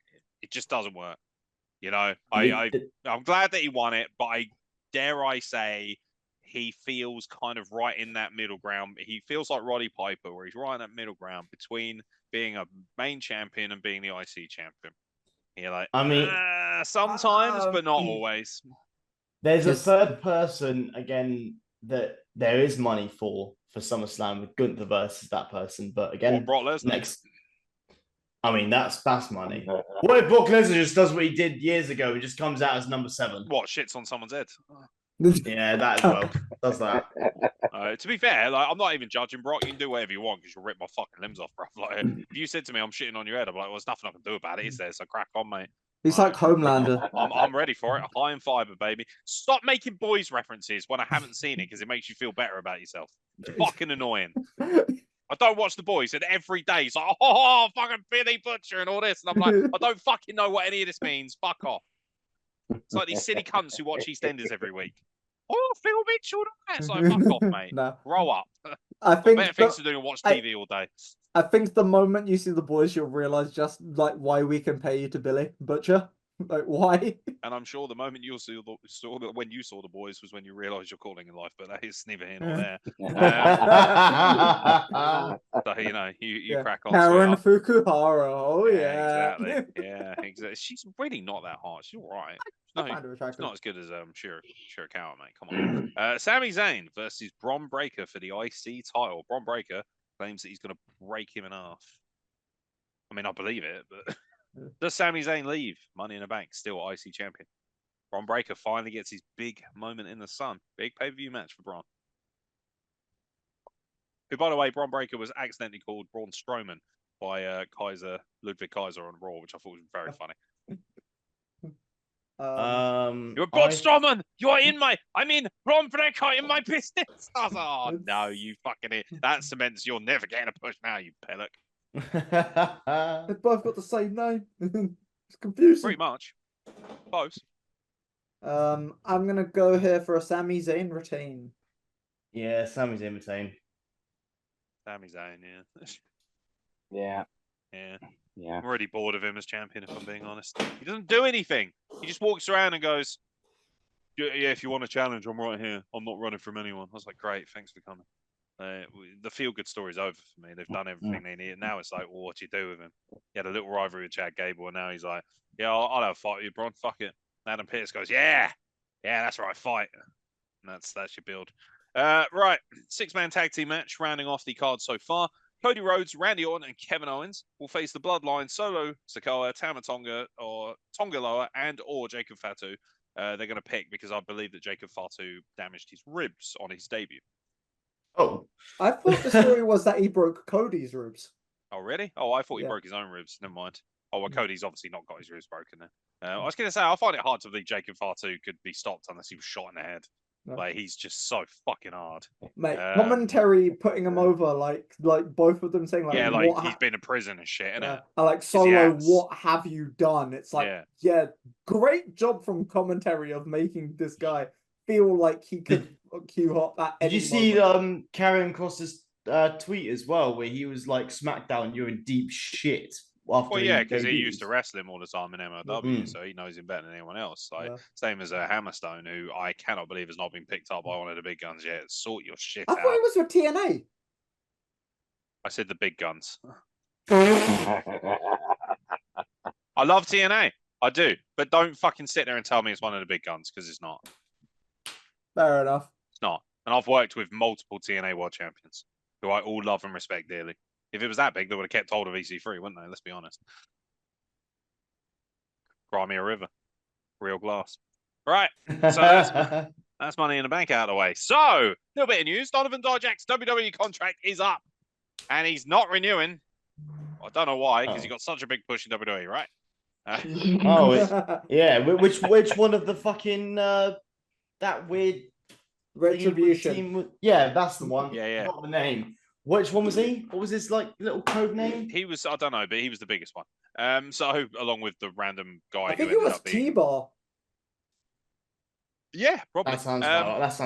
It just doesn't work. I'm glad that he won it, but dare I say he feels kind of right in that middle ground. He feels like Roddy Piper, where he's right in that middle ground between being a main champion and being the IC champion. You're like, sometimes, but not always. There's a third person again that there is money for SummerSlam with Gunther versus that person, but again, Brock Lesnar. I mean, that's money. What if Brock Lesnar just does what he did years ago and just comes out as number 7? What, shits on someone's head? Yeah, that as well. Does that. To be fair, like, I'm not even judging Brock. You can do whatever you want because you'll rip my fucking limbs off, bro. Like, if you said to me, I'm shitting on your head, I'm like, well, there's nothing I can do about it, is there? So crack on, mate. He's like Homelander. I'm ready for it. High in fiber, baby. Stop making boys references when I haven't seen it because it makes you feel better about yourself. It's fucking annoying. I don't watch The Boys, and every day it's like, oh, fucking Billy Butcher and all this. And I'm like, I don't fucking know what any of this means. Fuck off. It's like these silly cunts who watch EastEnders every week. Oh, Phil Mitchell. It's like, fuck off, mate. No. Grow up. I think better things to do than watch TV all day. I think the moment you see The Boys, you'll realize just like why we compare you to Billy Butcher. Like, why? And I'm sure the moment you when you saw The Boys was when you realised your calling in life, but that is neither here nor there. So, you know, you crack on. Karen Fukuhara. Oh, yeah. Exactly. Yeah, exactly. She's really not that hard. She's all right. No, it's not as good as Shirakawa, mate. Come on. Sami Zayn versus Bron Breakker for the IC title. Bron Breakker claims that he's going to break him in half. I mean, I believe it, but does Sami Zayn leave Money in the Bank still IC champion? Bron Breakker finally gets his big moment in the sun. Big pay-per-view match for Bron. Who, by the way, Bron Breakker was accidentally called Braun Strowman by Ludwig Kaiser on Raw, which I thought was very funny. You're Braun Strowman. You are Bron Breakker in my business. I was like, oh no, you fucking that cements you're never getting a push now, you pillock. They both got the same name. It's confusing. Pretty much. Close. I'm gonna go here for a Sami Zayn retain. Yeah, Sami Zayn retain. Sami Zayn, Yeah. Yeah. I'm already bored of him as champion, if I'm being honest. He doesn't do anything. He just walks around and goes, yeah, if you want a challenge, I'm right here. I'm not running from anyone. I was like, great, thanks for coming. The feel-good story's over for me. They've done everything they need. Now it's like, well, what do you do with him? He had a little rivalry with Chad Gable, and now he's like, yeah, I'll have a fight with you, Bron. Fuck it. And Adam Pearce goes, yeah, that's right, fight. And that's your build. Right, 6-man tag team match, rounding off the card so far. Cody Rhodes, Randy Orton, and Kevin Owens will face the Bloodline, Solo Sikoa, Tama Tonga, or Tonga Loa, or Jacob Fatu. They're going to pick because I believe that Jacob Fatu damaged his ribs on his debut. Oh. I thought the story was that he broke Cody's ribs. Oh, really? Oh, I thought he broke his own ribs. Never mind. Oh, well, Cody's obviously not got his ribs broken then. I was going to say, I find it hard to believe Jacob Fatu could be stopped unless he was shot in the head. No. Like, he's just so fucking hard. Mate, commentary putting him over, like both of them saying, like, yeah, like, he's been in prison and shit, innit? Like, Solo, what have you done? It's like, yeah, great job from commentary of making this guy feel like he could queue up at any Did you see Karrion Kross's tweet as well, where he was like, SmackDown, you're in deep shit. Well, yeah, because he used to wrestle him all the time in MLW, so he knows him better than anyone else. Like, same as Hammerstone, who I cannot believe has not been picked up by one of the big guns yet. Sort your shit out. I thought it was with TNA. I said the big guns. I love TNA. I do. But don't fucking sit there and tell me it's one of the big guns, because it's not. Fair enough. It's not. And I've worked with multiple TNA World Champions, who I all love and respect dearly. If it was that big, they would have kept hold of EC3, wouldn't they? Let's be honest. Crimea River. Real glass. Right. So that's Money in the Bank out of the way. So, a little bit of news. Donovan Dijak's WWE contract is up. And he's not renewing. I don't know why, because he got such a big push in WWE, right? Yeah. Which one of the fucking that weird Retribution team? Yeah, that's the one. Yeah. Not the name. Which one was he? What was his like little code name? He was, I don't know, but he was the biggest one. So along with the random guy, I think it was T-Bar. Yeah, probably. That sounds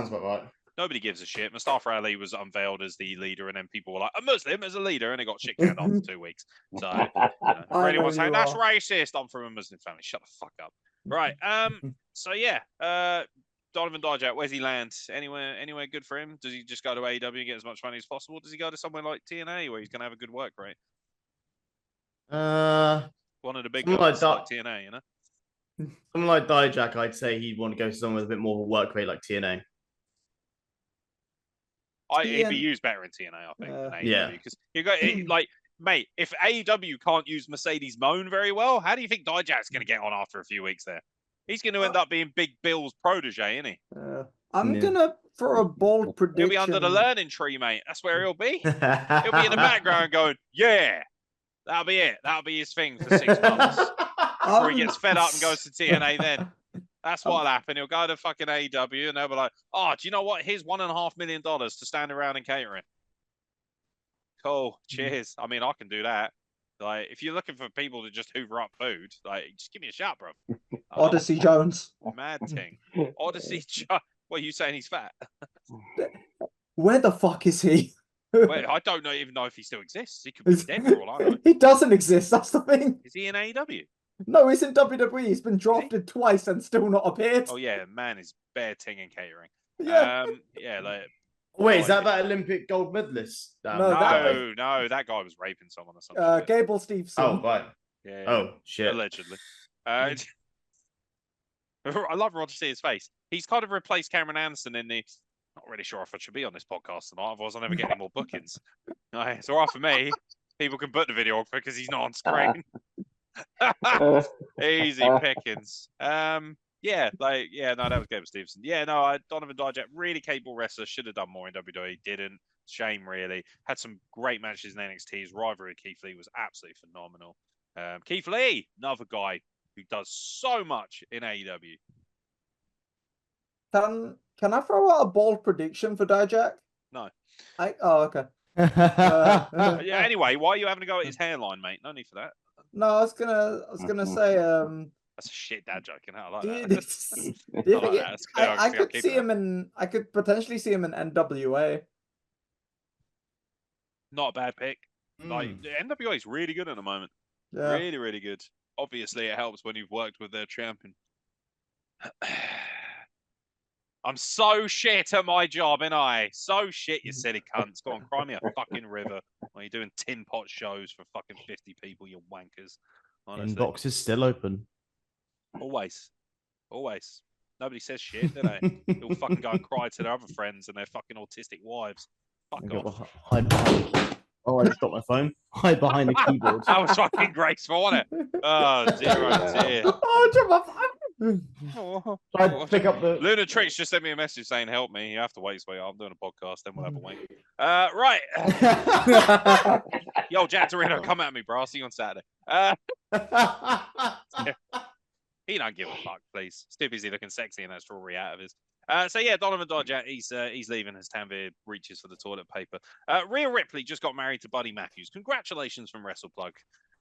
about right. Nobody gives a shit. Mustafa Ali was unveiled as the leader, and then people were like, a Muslim as a leader, and it got shit canned after 2 weeks. So, if anyone's saying that's racist, I'm from a Muslim family. Shut the fuck up. Right. So yeah. Donovan Dijak, where's he land? Anywhere good for him? Does he just go to AEW and get as much money as possible? Does he go to somewhere like TNA where he's going to have a good work rate? One of the big guys like TNA, you know? Someone like Dijak, I'd say he'd want to go to somewhere with a bit more of a work rate like TNA. He'd be used better in TNA, I think, than AEW. Because you got like Mate, if AEW can't use Mercedes Moan very well, how do you think Dijak's going to get on after a few weeks there? He's going to end up being Big Bill's protege, isn't he? I'm gonna throw a bold prediction. He'll be under the learning tree, mate. That's where he'll be. He'll be in the background going, yeah, that'll be it. That'll be his thing for 6 months. Before he gets fed up and goes to TNA then. That's what'll happen. He'll go to fucking AEW and they'll be like, oh, do you know what? Here's $1.5 million to stand around in catering. Cool. Cheers. I mean, I can do that. Like, if you're looking for people to just hoover up food, like, just give me a shout, bro. Odyssey Jones. Mad thing. Odyssey Jones. What, are you saying he's fat? Where the fuck is he? Wait, I don't even know if he still exists. He could be dead for all I know. He doesn't exist. That's the thing. Is he in AEW? No, he's in WWE. He's been drafted twice and still not appeared. Oh yeah, man is bare ting and catering. Yeah. Yeah, like. Wait, is that Olympic gold medalist? No, that guy was raping someone or something. Gable Steveson. Oh, right. Yeah. Oh, shit. Allegedly. I love Roger see his face. He's kind of replaced Cameron Anderson in the. Not really sure if I should be on this podcast tonight. Otherwise, I'll never get any more bookings. It's all right for me. People can book the videographer because he's not on screen. Easy pickings. Yeah, no, that was Gable Stevenson. Yeah, no, Donovan Dijak, really capable wrestler, should have done more in WWE, didn't. Shame, really. Had some great matches in NXT. His rivalry with Keith Lee was absolutely phenomenal. Keith Lee, another guy who does so much in AEW. Can I throw out a bold prediction for Dijak? No. Okay. Yeah. Anyway, why are you having to go at his hairline, mate? No need for that. No, I was gonna say That's a shit dad joke, and I like that. I could potentially see him in NWA. Not a bad pick. Like the NWA is really good at the moment. Yeah. Really, really good. Obviously, it helps when you've worked with their champion. I'm so shit at my job, ain't I? So shit, you silly cunts. Go on, cry me a fucking river when you're doing tin pot shows for fucking 50 people, you wankers. Honestly. Inbox is still open. Always. Always. Nobody says shit, do they? They'll fucking go and cry to their other friends and their fucking autistic wives. Fuck off. Oh, I just dropped my phone. Hide behind the keyboard. That was fucking graceful, wasn't it? Oh, dear. Oh, drop my phone. Try to pick up the Lunatrix just sent me a message saying, help me. You have to wait, sweetheart. I'm doing a podcast, then we'll have a wank. Right. Yo, Jack Torino, come at me, bro. I'll see you on Saturday. He don't give a fuck, please. Still busy looking sexy in that strawberry out of his. So yeah, Donovan Dijak, he's leaving as Tanvir reaches for the toilet paper. Rhea Ripley just got married to Buddy Matthews. Congratulations from WrestlePlug.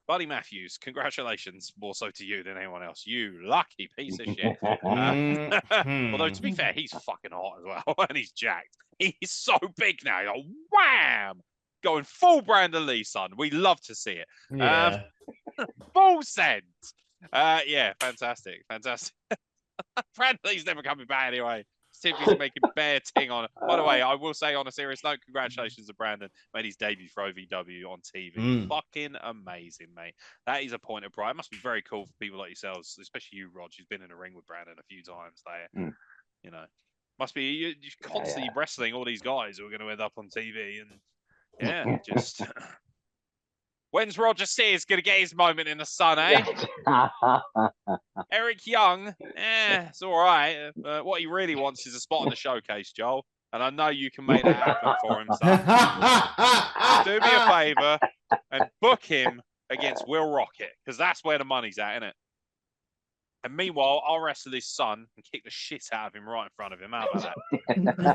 Buddy Matthews, congratulations, more so to you than anyone else. You lucky piece of shit. Although, to be fair, he's fucking hot as well, and he's jacked. He's so big now. You're like, wham! Going full Brandon Lee, son. We love to see it. Yeah. Full send. Yeah, fantastic. Brandon Lee's never coming back anyway. Simply's making bare ting on it. By the way, I will say on a serious note, congratulations to Brandon. Made his debut for OVW on TV. Fucking amazing, mate. That is a point of pride. It must be very cool for people like yourselves, especially you, Rog, who's been in the ring with Brandon a few times there. You know, must be you're constantly wrestling all these guys who are going to end up on TV, and yeah, just. When's Roger Sears going to get his moment in the sun, eh? Eric Young, it's all right. What he really wants is a spot on the showcase, Joel. And I know you can make that happen for him, son. Do me a favour and book him against Will Rocket, because that's where the money's at, isn't it? And meanwhile, I'll wrestle his son and kick the shit out of him right in front of him. How about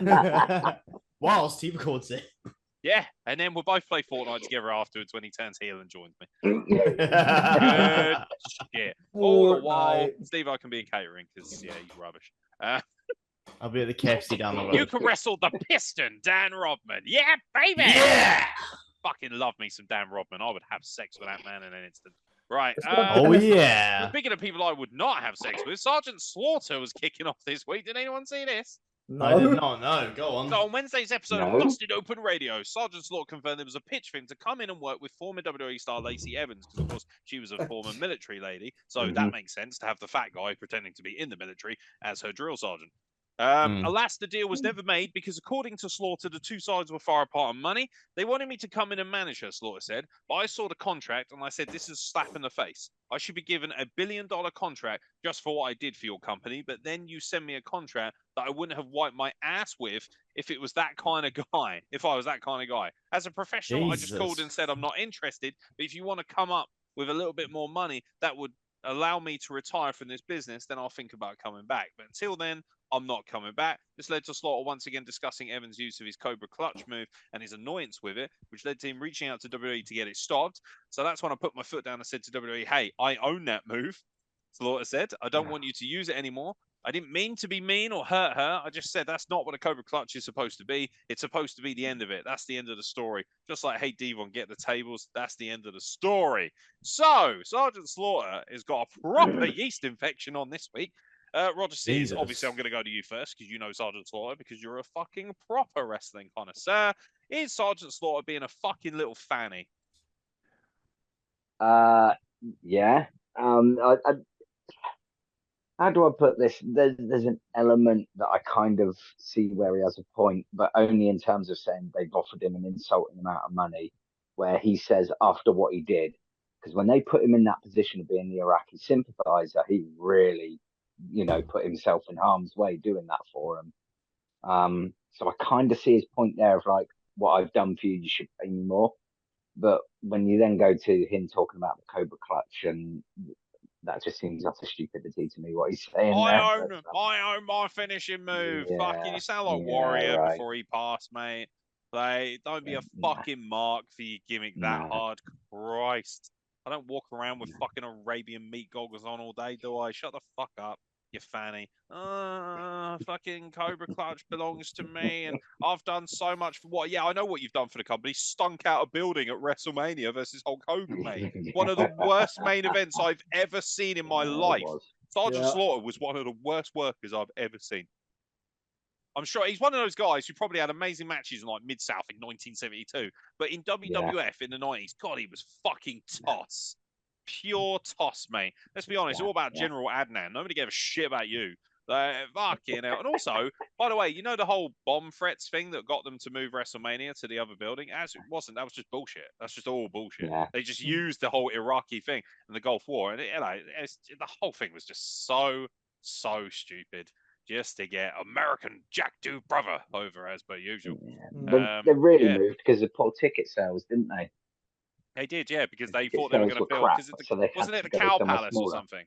that? Whilst he records it. Yeah, and then we'll both play Fortnite together afterwards when he turns heel and joins me. Good shit. All the while, Steve, I can be in catering because, yeah, he's rubbish. I'll be at the KFC down the road. You can wrestle the Piston, Dan Rodman. Yeah, baby! Yeah! Fucking love me some Dan Rodman. I would have sex with that man in an instant. Right. Oh, yeah. Speaking of people I would not have sex with, Sergeant Slaughter was kicking off this week. Did anyone see this? No. I did not know. Go on. So on Wednesday's episode of Busted Open Radio, Sergeant Slaughter confirmed there was a pitch for him to come in and work with former WWE star Lacey Evans, because of course she was a former military lady, so that makes sense to have the fat guy pretending to be in the military as her drill sergeant. Alas, the deal was never made because, according to Slaughter, the two sides were far apart on money. They wanted me to come in and manage her, Slaughter said, but I saw the contract and I said, this is a slap in the face. I should be given $1 billion contract just for what I did for your company, but then you send me a contract that I wouldn't have wiped my ass with if it was that kind of guy, if I was that kind of guy. As a professional, I just called and said, I'm not interested, but if you want to come up with a little bit more money that would allow me to retire from this business, then I'll think about coming back. But until then, I'm not coming back. This led to Slaughter once again discussing Evans' use of his Cobra Clutch move and his annoyance with it, which led to him reaching out to WWE to get it stopped. So that's when I put my foot down and said to WWE, hey, I own that move. Slaughter said, I don't want you to use it anymore. I didn't mean to be mean or hurt her. I just said that's not what a Cobra Clutch is supposed to be. It's supposed to be the end of it. That's the end of the story. Just like, hey, Devon, get the tables. That's the end of the story. So, Sergeant Slaughter has got a proper yeast infection on this week. Roger Sears, obviously I'm going to go to you first because you know Sergeant Slaughter because you're a fucking proper wrestling connoisseur. Is Sergeant Slaughter being a fucking little fanny? Yeah. How do I put this? There's an element that I kind of see where he has a point, but only in terms of saying they've offered him an insulting amount of money, where he says after what he did, because when they put him in that position of being the Iraqi sympathizer, he really, put himself in harm's way doing that for him. So I kind of see his point there of like, what I've done for you, you should pay me more. But when you then go to him talking about the Cobra Clutch, and that just seems utter stupidity to me, what he's saying I own my finishing move. Yeah, Fucking, you sound like Warrior right. before he passed, mate. Like, don't be a fucking mark for your gimmick that hard. Christ. I don't walk around with fucking Arabian meat goggles on all day, do I? Shut the fuck up, you fanny. Fucking Cobra Clutch belongs to me, and I've done so much for what? Yeah, I know what you've done for the company. Stunk out a building at WrestleMania versus Hulk Hogan, mate. One of the worst main events I've ever seen in my life. Sergeant Slaughter was one of the worst workers I've ever seen. I'm sure he's one of those guys who probably had amazing matches in like Mid-South in 1972. But in WWF in the 90s, God, he was fucking toss. Pure toss, mate. Let's be honest, all about General Adnan. Nobody gave a shit about you. Fucking hell. And also, by the way, you know the whole bomb threats thing that got them to move WrestleMania to the other building? As it wasn't, that was just bullshit. That's just all bullshit. Yeah. They just used the whole Iraqi thing and the Gulf War. And the whole thing was just so stupid. Just to get American Jack Do brother over as per usual. They really moved because of poor ticket sales, didn't they? They did, yeah, because they thought they were going to build. Wasn't it the Cow Palace or something?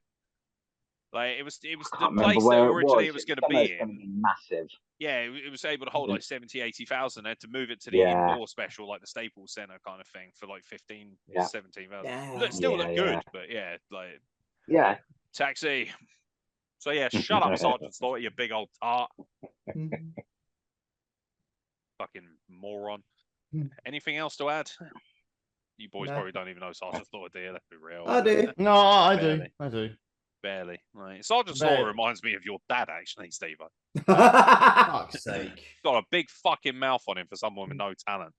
Like it was the place that originally it was going to be in. Massive. Yeah, it was able to hold like 70,000-80,000. They had to move it to the indoor special, like the Staples Center kind of thing, for like 17,000. Still look good, but taxi. So yeah, shut up, Sergeant Slaughter, you big old tart. Fucking moron. Anything else to add? You boys probably don't even know Sergeant Slaughter, do you? Let's be real. I do. No, I do. Barely. Like, Sergeant Slaughter reminds me of your dad, actually, Steve. Fuck's sake. Got a big fucking mouth on him for someone with no talent.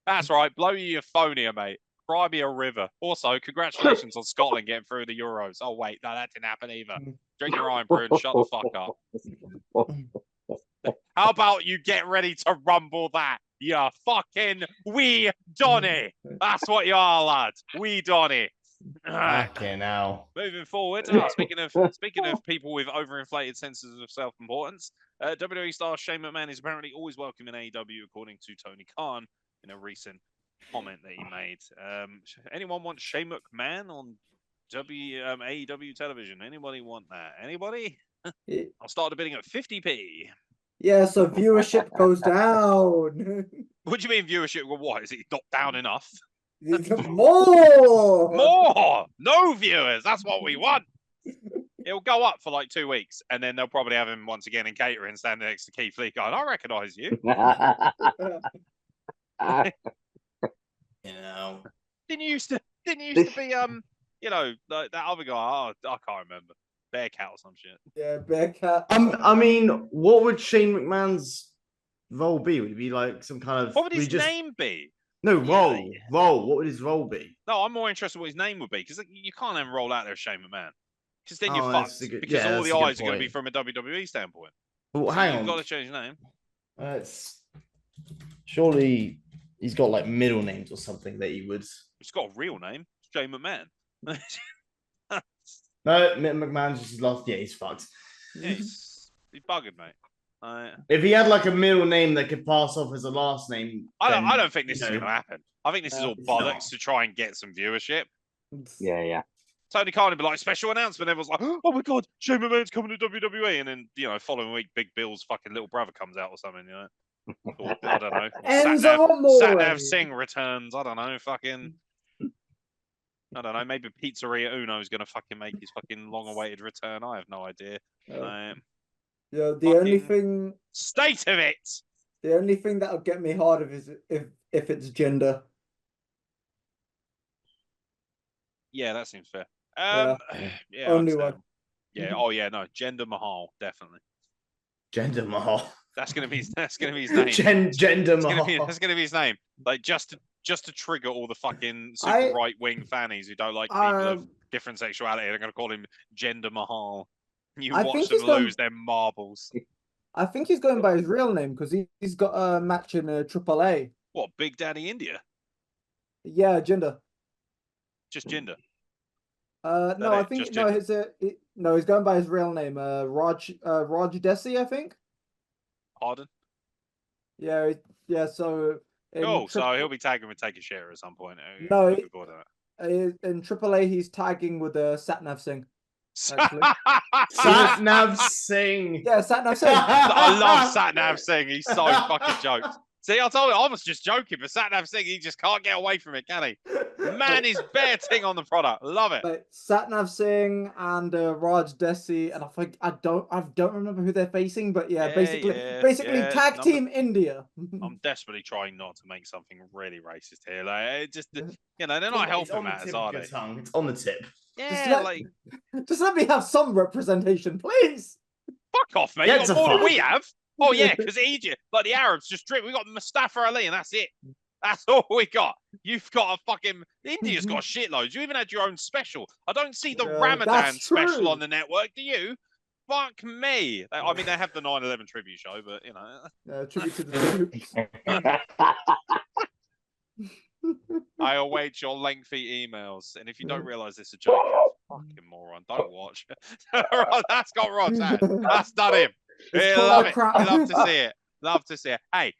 That's right. Blow you your phone here, mate. Cry me a river. Also, congratulations on Scotland getting through the Euros. Oh, wait. No, that didn't happen either. Drink your Iron Brew and shut the fuck up. How about you get ready to rumble that? You fucking wee Donny. That's what you are, lads. Wee Donny. Fucking hell. Moving forward, speaking of people with overinflated senses of self-importance, WWE star Shane McMahon is apparently always welcome in AEW, according to Tony Khan in a recent comment that he made. Anyone want Shane McMahon on AEW television? Anybody want that? Anybody? I'll start the bidding at 50p. Yeah, so viewership goes down. What do you mean viewership? Well, what? Is it not down enough? More! No viewers. That's what we want. It'll go up for like 2 weeks, and then they'll probably have him once again in catering, standing next to Keith Lee, going, "I recognise you." Didn't you used to be like that other guy? Oh, I can't remember. Bearcat or some shit. Yeah, Bearcat. I mean, what would Shane McMahon's role be? Would it be like some kind of? What would his name be? No, role. Role. What would his role be? No, I'm more interested in what his name would be, because you can't then roll out there Shane McMahon. Because then you're that's fucked. a good- Because yeah, all that's the a good eyes are going to be point. from a WWE standpoint. Well, So hang you've on. got to change your name. Surely he's got like middle names or something that he would. He's got a real name. It's Jay McMahon. No, McMahon's just his last. Yeah, he's fucked. Yeah, he's bugging, mate. If he had like a middle name that could pass off as a last name, I don't think this is going to happen. I think this is all it's bollocks not. to try and get some viewership. Yeah. Tony Khan would be like, special announcement. Everyone's like, oh my God, Shane McMahon's coming to WWE. And then, following week, Big Bill's fucking little brother comes out or something, Or, I don't know. Enzo Amore. Satnav Singh returns. I don't know. Fucking. I don't know. Maybe Pizzeria Uno is going to fucking make his fucking long-awaited return. I have no idea. Yeah, Fucking state of it. The only thing that'll get me hard is if it's gender. Yeah, that seems fair. Yeah, only one. one. Yeah. Oh yeah. No. Gender Mahal, definitely. Gender Mahal. That's gonna be his name. Gender Mahal. That's gonna be his name. Like just to trigger all the fucking super right wing fannies who don't like people of different sexuality. They're gonna call him Gender Mahal. You watch them lose their marbles. I think he's going by his real name because he's got a match in AAA. What, Big Daddy India? Yeah, gender. Just gender. No, I think no. He's going by his real name. Raj Desi, I think. Pardon? Yeah. So. So he'll be tagging with Take a Share at some point. No, in AAA he's tagging with Satnav Singh. Satnav Singh. Yeah, Satnav Singh. I love Satnav Singh. He's so fucking jokes. See, I told you I was just joking, but Satnav Singh, he just can't get away from it, can he? Man is bare ting on the product. Love it. Like Satnav Singh and Raj Desi, and I don't remember who they're facing, but basically tag team India. I'm desperately trying not to make something really racist here. Like, they're not helping matters, are they? It's on the tip. Yeah, just let me have some representation, please. Fuck off, mate. You got more than we have. Oh yeah, because Egypt, like the Arabs, just drip. We got Mustafa Ali, and that's it. That's all we got. You've got a fucking India's got shitloads. You even had your own special. I don't see the Ramadan special on the network. Do you? Fuck me. I mean, they have the 9/11 tribute show, but tribute to the troops. I await your lengthy emails, and if you don't realise this is a joke, fucking moron, don't watch. That's got Ross. That's done him. Love it. Love to see it. Love to see it. Hey,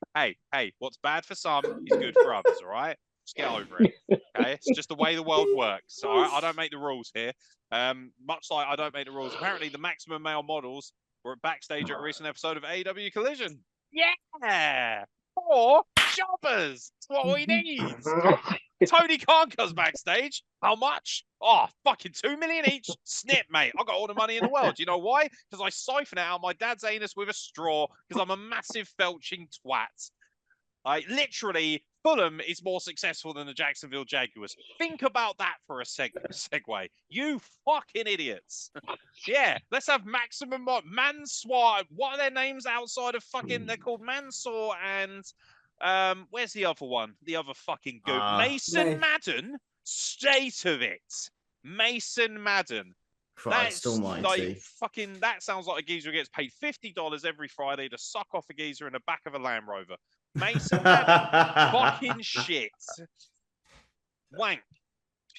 what's bad for some is good for others, all right? Just get over it. Okay? It's just the way the world works. All right? I don't make the rules here. Much like I don't make the rules. Apparently, the maximum male models were backstage at a recent episode of AEW Collision. Yeah! Or shoppers. That's what we need. Tony Khan comes backstage. How much? Oh, fucking 2 million each. Snip, mate. I got all the money in the world. Do you know why? Because I siphon it out of my dad's anus with a straw because I'm a massive felching twat. Literally, Fulham is more successful than the Jacksonville Jaguars. Think about that for a segue. You fucking idiots. Yeah, let's have maximum Mansour. What are their names outside of fucking? They're called Mansour and where's the other one? The other fucking goop. Mason Madden. State of it. Mason Madden. Christ almighty. Fucking, that sounds like a geezer who gets paid $50 every Friday to suck off a geezer in the back of a Land Rover. Mason Madden. Fucking shit. Wank.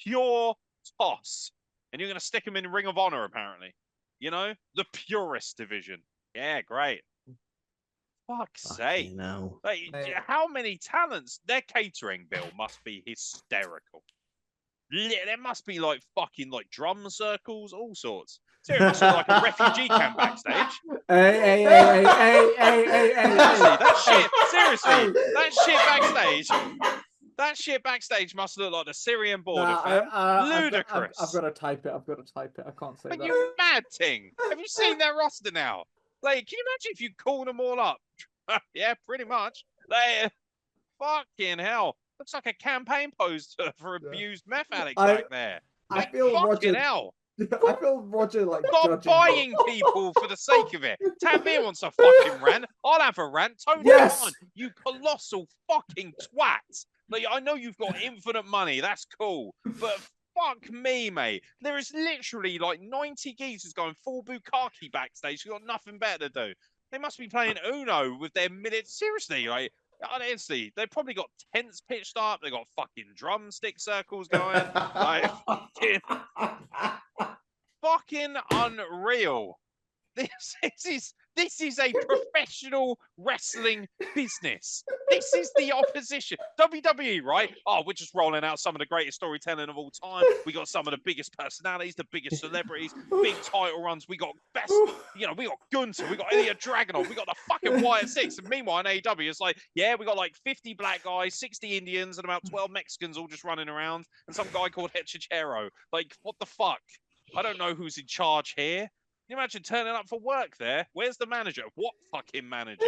Pure toss. And you're going to stick him in Ring of Honor, apparently. The purist division. Yeah, great. Fuck's sake. No. How many talents? Their catering bill must be hysterical. There must be fucking drum circles, all sorts. So it must be like a refugee camp backstage. Hey. Seriously, that shit backstage must look like the Syrian border, fam. Ludicrous. I've got to type it. I can't say that. You mad thing. Have you seen their roster now? Can you imagine if you call them all up? Yeah, pretty much. Fucking hell. Looks like a campaign poster for abused meth addicts back there. I feel fucking hell. I feel Roger Stop buying people for the sake of it. Tanvir wants a fucking rant. I'll have a rant. Tony Khan, you colossal fucking twat. I know you've got infinite money. That's cool. But Fuck me, mate. There is literally like 90 geezers going full bukkake backstage. They've got nothing better to do. They must be playing Uno with their minutes. Seriously, like, honestly, they've probably got tents pitched up. They've got fucking drumstick circles going. Like, fucking unreal. This is a professional wrestling business. This is the opposition. WWE, right? Oh, we're just rolling out some of the greatest storytelling of all time. We got some of the biggest personalities, the biggest celebrities, big title runs. We got best, we got Gunther, we got Ilya Dragunov, we got the fucking Wyatt Six. And meanwhile, in AEW, it's like, yeah, we got like 50 black guys, 60 Indians, and about 12 Mexicans all just running around, and some guy called Hechicero. Like, what the fuck? I don't know who's in charge here. Can you imagine turning up for work there? Where's the manager? What fucking manager?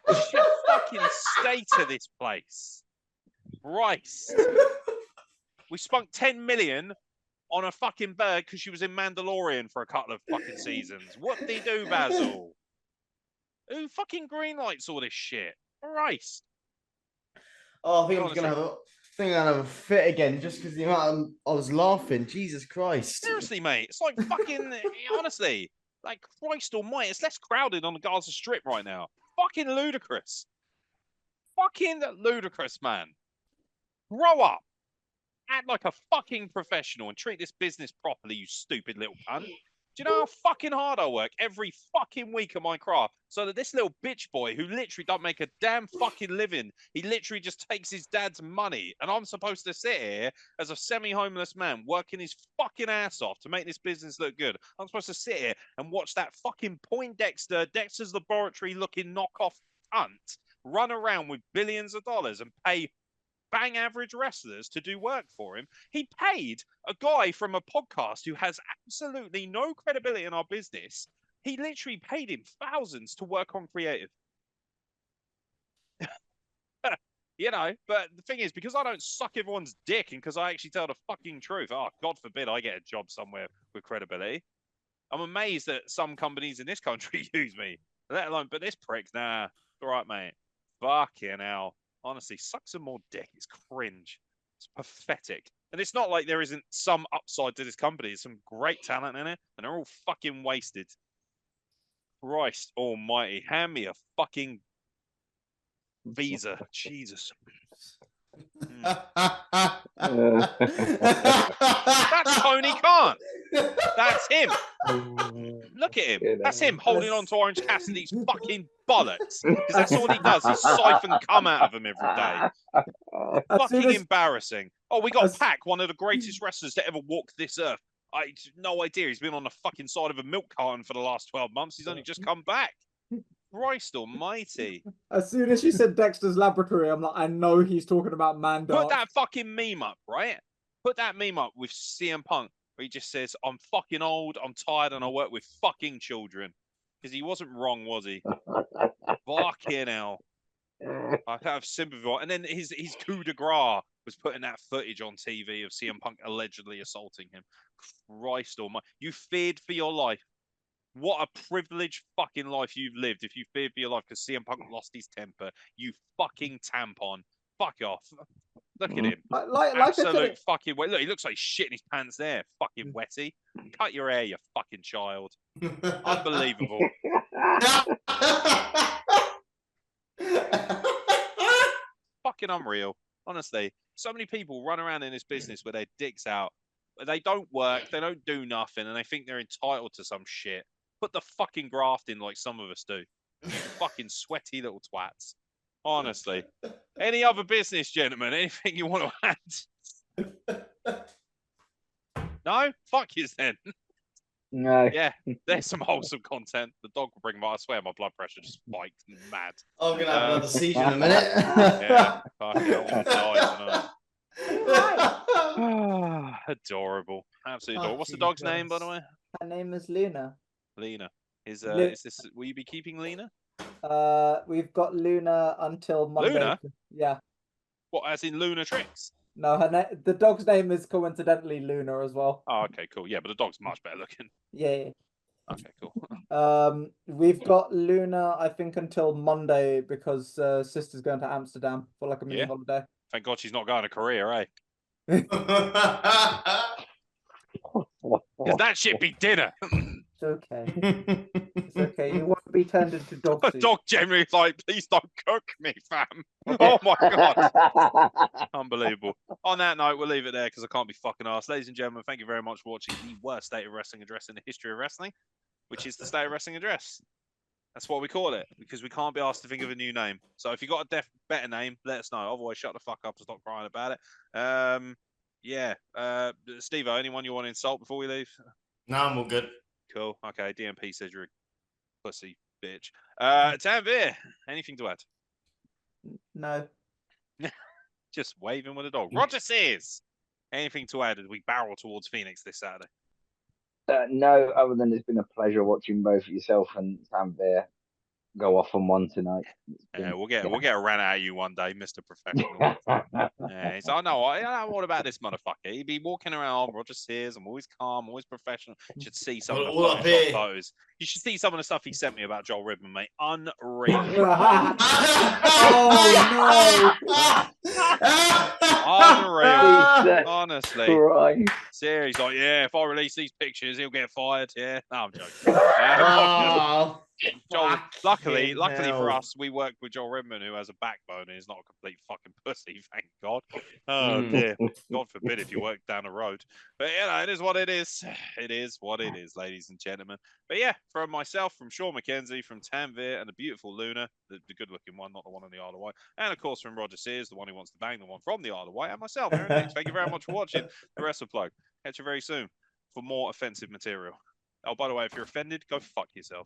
Just fucking state of this place. Christ. We spunk 10 million on a fucking bird because she was in Mandalorian for a couple of fucking seasons. What did he do, Basil? Who fucking greenlights all this shit? Christ. Oh, I think I'm gonna have a fit again just because the amount I was laughing. Jesus Christ. Seriously, mate. It's like fucking, honestly, like Christ almighty. It's less crowded on the Gaza Strip right now. Fucking ludicrous. Fucking ludicrous, man. Grow up. Act like a fucking professional and treat this business properly, you stupid little cunt. Do you know how fucking hard I work every fucking week at my craft so that this little bitch boy who literally don't make a damn fucking living, he literally just takes his dad's money, and I'm supposed to sit here as a semi-homeless man working his fucking ass off to make this business look good. I'm supposed to sit here and watch that fucking Dexter's Laboratory looking knockoff cunt run around with billions of dollars and pay bang average wrestlers to do work for him. He paid a guy from a podcast who has absolutely no credibility in our business. He literally paid him thousands to work on creative. But the thing is, because I don't suck everyone's dick and because I actually tell the fucking truth, oh, God forbid I get a job somewhere with credibility. I'm amazed that some companies in this country use me, let alone, but this prick, nah, all right, mate. Fucking hell. Honestly, suck some more dick. It's cringe. It's pathetic. And it's not like there isn't some upside to this company. There's some great talent in it, and they're all fucking wasted. Christ almighty. Hand me a fucking visa. Jesus. That's Tony Khan. That's him. Look at him. That's him holding on to Orange Cassidy's fucking bollocks. Because that's all he does. He siphon cum out of him every day. Fucking embarrassing. Oh, we got Pac, one of the greatest wrestlers to ever walk this earth. I had no idea. He's been on the fucking side of a milk carton for the last 12 months. He's only just come back. Christ almighty. As soon as you said Dexter's Laboratory, I'm like, I know he's talking about Mandark. Put that fucking meme up, right? Put that meme up with CM Punk, where he just says, I'm fucking old, I'm tired, and I work with fucking children. Because he wasn't wrong, was he? Fucking hell. I have sympathy for it. And then his coup de grace was putting that footage on TV of CM Punk allegedly assaulting him. Christ almighty. You feared for your life. What a privileged fucking life you've lived if you feared for your life because CM Punk lost his temper. You fucking tampon. Fuck off. Look at him. Absolute fucking way. Look, he looks like shit in his pants there. Fucking wetty. Cut your hair, you fucking child. Unbelievable. Fucking unreal. Honestly. So many people run around in this business with their dicks out. They don't work. They don't do nothing. And they think they're entitled to some shit. Put the fucking graft in like some of us do. Fucking sweaty little twats. Honestly. Any other business, gentlemen? Anything you want to add? No? Fuck yous then. No. Yeah, there's some wholesome content. The dog will bring my, I swear my blood pressure just spiked mad. I'm going to have another seizure in a minute. Yeah, fucking hell. Adorable. Absolutely adorable. What's the dog's name, by the way? Her name is Luna. Lena. Is this, will you be keeping Lena? We've got Luna until Monday. Luna? Yeah. What, as in Luna Tricks? No, the dog's name is coincidentally Luna as well. Oh, okay, cool. Yeah, but the dog's much better looking. Yeah. Okay, cool. We've got Luna, I think, until Monday because sister's going to Amsterdam for like a mini holiday. Thank God she's not going to Korea, eh? Because that shit be dinner. It's okay. It's okay. You won't be turned into dog A soup. dog generally is like, please don't cook me, fam. Oh my god. Unbelievable. On that note, we'll leave it there because I can't be fucking arsed. Ladies and gentlemen, thank you very much for watching the worst state of wrestling address in the history of wrestling, which is the State of Wrestling Address. That's what we call it, because we can't be asked to think of a new name. So if you got a better name, let us know. Otherwise, shut the fuck up and stop crying about it. Yeah. Steve-O, anyone you want to insult before we leave? No, I'm all good. Cool. Okay, DMP says you're a pussy bitch. Tanvir, anything to add? No. Just waving with a dog. Roger Sears, anything to add as we barrel towards Phoenix this Saturday? No, other than it's been a pleasure watching both yourself and Tanvir go off on one tonight. We'll get a rant out of you one day, Mr. Professional. Yeah, I know what about this motherfucker. He'd be walking around, Roger Sears, I'm always calm, always professional. You should see some of the All up Photoshop here. photos. You should see some of the stuff he sent me about Joel Ribman, mate. Unreal. Unreal. Honestly. Right. Serious. Like, yeah, if I release these pictures, he'll get fired. Yeah. No, I'm joking. Oh, Joel, luckily fucking for hell. us, we work with Joel Ribman, who has a backbone and is not a complete fucking pussy, thank God. Oh, dear. God forbid if you work down the road. But, you know, it is what it is. It is what it is, ladies and gentlemen. But, yeah, from myself, from Sean McKenzie, from Tanvir, and the beautiful Luna, the good-looking one, not the one on the Isle of Wight, and, of course, from Roger Sears, the one who wants to bang the one from the Isle of Wight, and myself, Aeron Nix. Thank you very much for watching the Wrestle Plug. Catch you very soon for more offensive material. Oh, by the way, if you're offended, go fuck yourself.